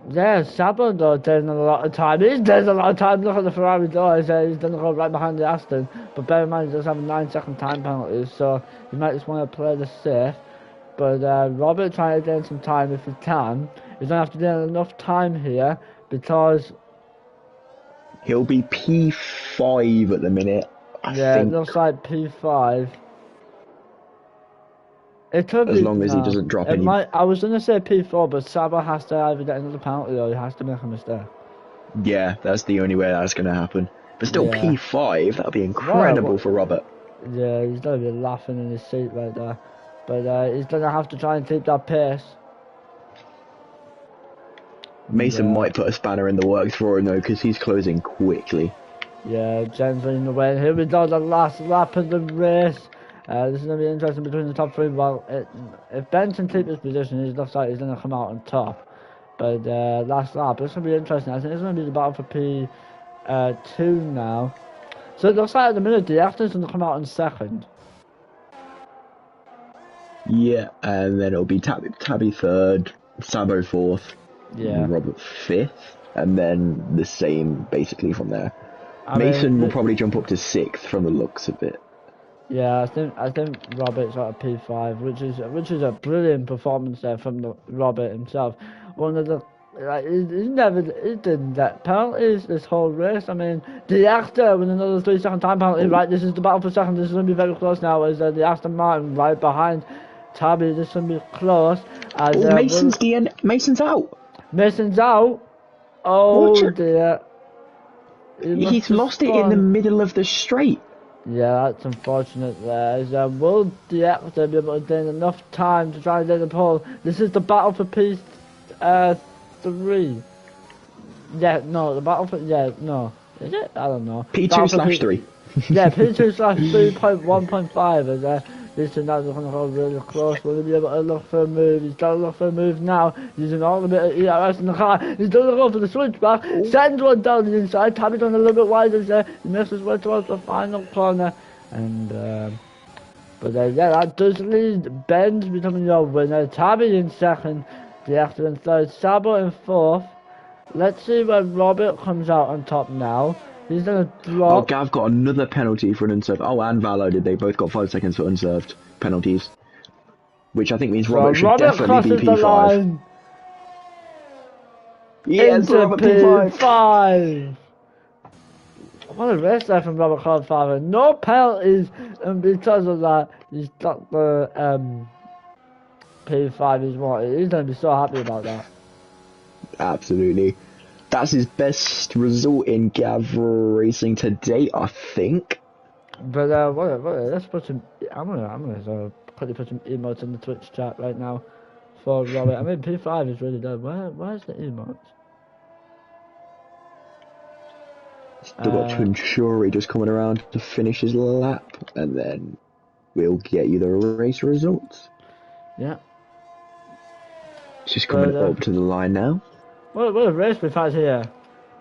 Yeah, Sabo though taking a lot of time. He's taking a lot of time. Look at the Ferrari door. He's going to go right behind the Aston. But bear in mind, he does have a 9-second time penalty, so you might just want to play the safe. But Robert trying to gain some time if he can. He's going to have to gain enough time here because He'll be P5 at the minute. I think. It looks like P5. It could as be, long as he doesn't drop any. I was going to say P4, but Saba has to either get another penalty or he has to make a mistake. Yeah, that's the only way that's going to happen. But still, Yeah. P5, that'll be incredible for Robert. Yeah, he's going to be laughing in his seat right there. But he's going to have to try and keep that pace. Mason might put a spanner in the works for him though, because he's closing quickly. Yeah, Jen's leading the way. Here we go, the last lap of the race. This is going to be interesting between the top three. Well, if Ben can keep his position, it looks like he's going to come out on top. But last lap, it's going to be interesting. I think it's going to be the battle for P2 now. So it looks like at the minute, the Afton's going to come out in second. Yeah, and then it'll be Tabby 3rd, Sabo 4th, Yeah. Robert 5th, and then the same basically from there. I Mason mean, will probably jump up to 6th from the looks of it. Yeah, I think Robert's at a P5, which is a brilliant performance there from Robert himself. One of the he didn't get penalties this whole race. I mean, the actor with another 3-second time penalty. Right, this is the battle for second. This is going to be very close now. As the Aston Martin right behind Tabby. This is going to be close. As, Mason's out. Mason's out. Oh dear. He's lost it in the middle of the straight. Yeah, that's unfortunate there. Will the actor be able to gain enough time to try and get the pole? This is the battle for P3. Yeah, no, the battle for... Yeah, no. Is it? I don't know. P2/3. Yeah, P2/3.1.5 is this and that's going to go really close. Will he be able to look for a move? He's got to look for a move now. Using all the bit of ERS in the car. He's going to go for the switchback. Sends one down the inside. Tabby's on a little bit wider there. He makes his way towards the final corner. And, yeah, that does lead Ben's becoming your winner. Tabby in second. The actor in third. Sabo in fourth. Let's see where Robert comes out on top now. He's going to drop. Oh, Gav got another penalty for an unserved. Oh, and Valo did. They both got 5 seconds for unserved penalties. Which I think means Robert should definitely be P5. Yes, Robert P5. What a race there from Robert Codfather. No penalties, and because of that, he's got the P5 he's wanted. He's going to be so happy about that. Absolutely. That's his best result in Gavra racing to date, I think. But let's put some. I'm gonna quickly put some emotes in the Twitch chat right now for Robert. I mean, P5 is really good. Where's the emotes? Still got Twinshuri just coming around to finish his lap, and then we'll get you the race results. Yeah. It's just coming up to the line now. What a race we've had here.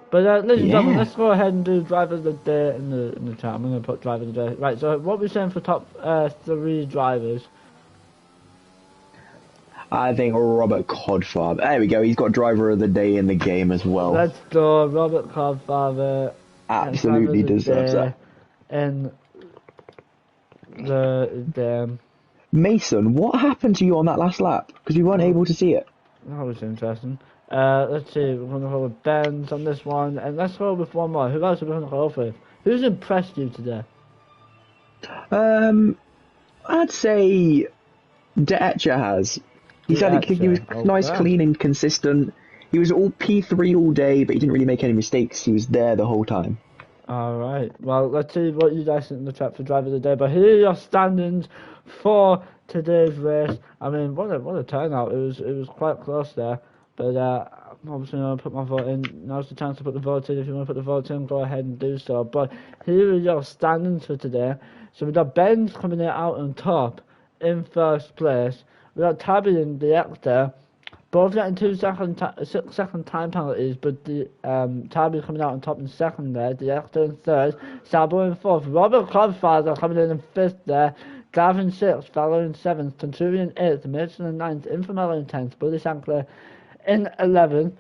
But ladies and gentlemen, let's go ahead and do driver of the day in the chat. I'm going to put driver of the day. Right, so what are we saying for top 3 drivers? I think Robert Codfather. There we go, he's got driver of the day in the game as well. Let's go, Robert Codfather. Absolutely deserves that. And the Mason, what happened to you on that last lap? Because we weren't able to see it. That was interesting. Let's see, we're going to go with Benz on this one, and let's go with one more. Who else are we going to go with? Who's impressed you today? I'd say De Etcher has. He's The had it. He was Etcher, nice, okay. clean, and consistent. He was all P3 all day, but he didn't really make any mistakes. He was there the whole time. All right. Well, let's see what you guys think in the track for driver of the day. But here are your standings for today's race. I mean, what a turnout! It was quite close there. But I'm obviously going to put my vote in. Now's the chance to put the vote in. If you want to put the vote in, go ahead and do so. But here are your standings for today. So we've got Ben's coming out on top in first place. We've got Tabby and the actor both getting 6 second time penalties, but the Tabby coming out on top in second there, the actor in third, Sabo in fourth, Robert Codfather coming in fifth there, Gavin sixth, Fowler in seventh, Centurion eighth, Mason in ninth, Infamela in tenth, Buddy Sankler in 11th,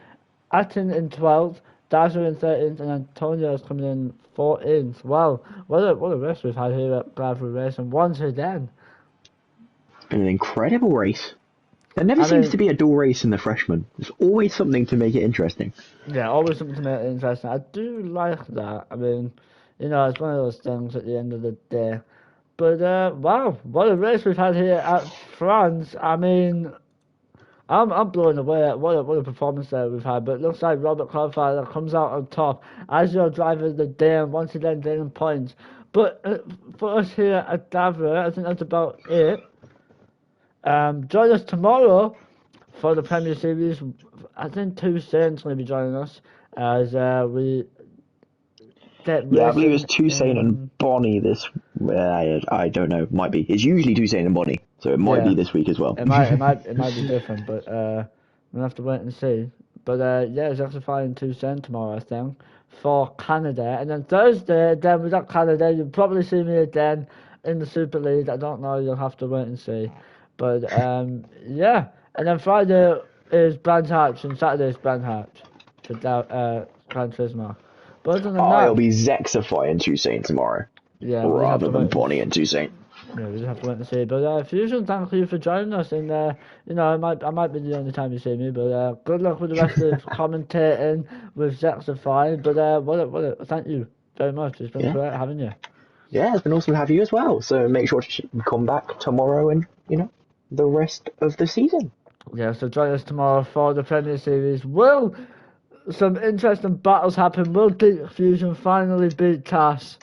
Atin in 12th, Dazzler in 13th, and Antonio's coming in 14th. Well, what a race we've had here at Gavra Race, and once again, An incredible race. There never I seems mean, to be a dull race in the freshman. There's always something to make it interesting. yeah, always something to make it interesting. I do like that. I mean, it's one of those things at the end of the day. But wow, what a race we've had here at France. I mean, I'm blown away at what a performance there we've had. But it looks like Robert Cloudfather comes out on top as your driver of the day, and once again gaining points. But for us here at Gavra, I think that's about it. Join us tomorrow for the Premier Series. I think Two Saints going to be joining us as we get Yeah, I believe it's racing Toussaint and in. Bonnie this. I don't know. Might be. It's usually Toussaint and Bonnie, so it might Yeah, be this week as well. it might be different, but we'll have to wait and see. But yeah, it's actually flying Two Saints tomorrow, I think, for Canada, and then Thursday, then we got Canada. You'll probably see me again in the Super League. I don't know. You'll have to wait and see. But yeah, and then Friday is Brands Hatch and Saturday is Brand Hatch for Gran Turismo. But other than I'll that, be Zexify and Toussaint tomorrow, yeah, we just have rather to than wait and Bonnie and Toussaint. yeah, we just have to wait and see. But Fusion, thank you for joining us. And I might be the only time you see me. But good luck with the rest of commentating with Zexify. But thank you very much. It's been Yeah, great having you. yeah, it's been awesome to have you as well. So make sure to come back tomorrow and the rest of the season. Yeah, so join us tomorrow for the Premier Series. Will some interesting battles happen? Will Deep Fusion finally beat Cass?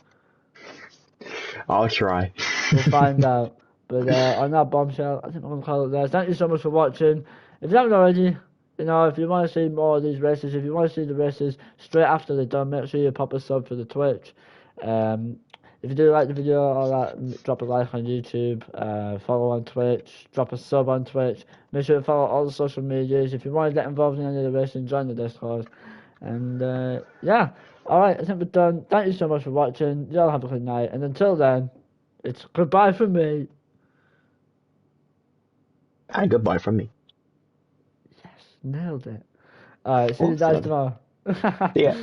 I'll try. We'll find out. But on that bombshell, I think I'm gonna call it there. Thank you so much for watching. If you haven't already, if you want to see more of these races, if you want to see the races straight after they're done, make sure you pop a sub for the Twitch. If you do like the video or that, drop a like on YouTube, follow on Twitch, drop a sub on Twitch. Make sure to follow all the social medias. If you want to get involved in any of the racing, join the Discord. And yeah, alright, I think we're done. Thank you so much for watching. Y'all have a good night. And until then, it's goodbye from me. And goodbye from me. Yes, nailed it. Alright, see you guys Awesome. tomorrow. Yeah.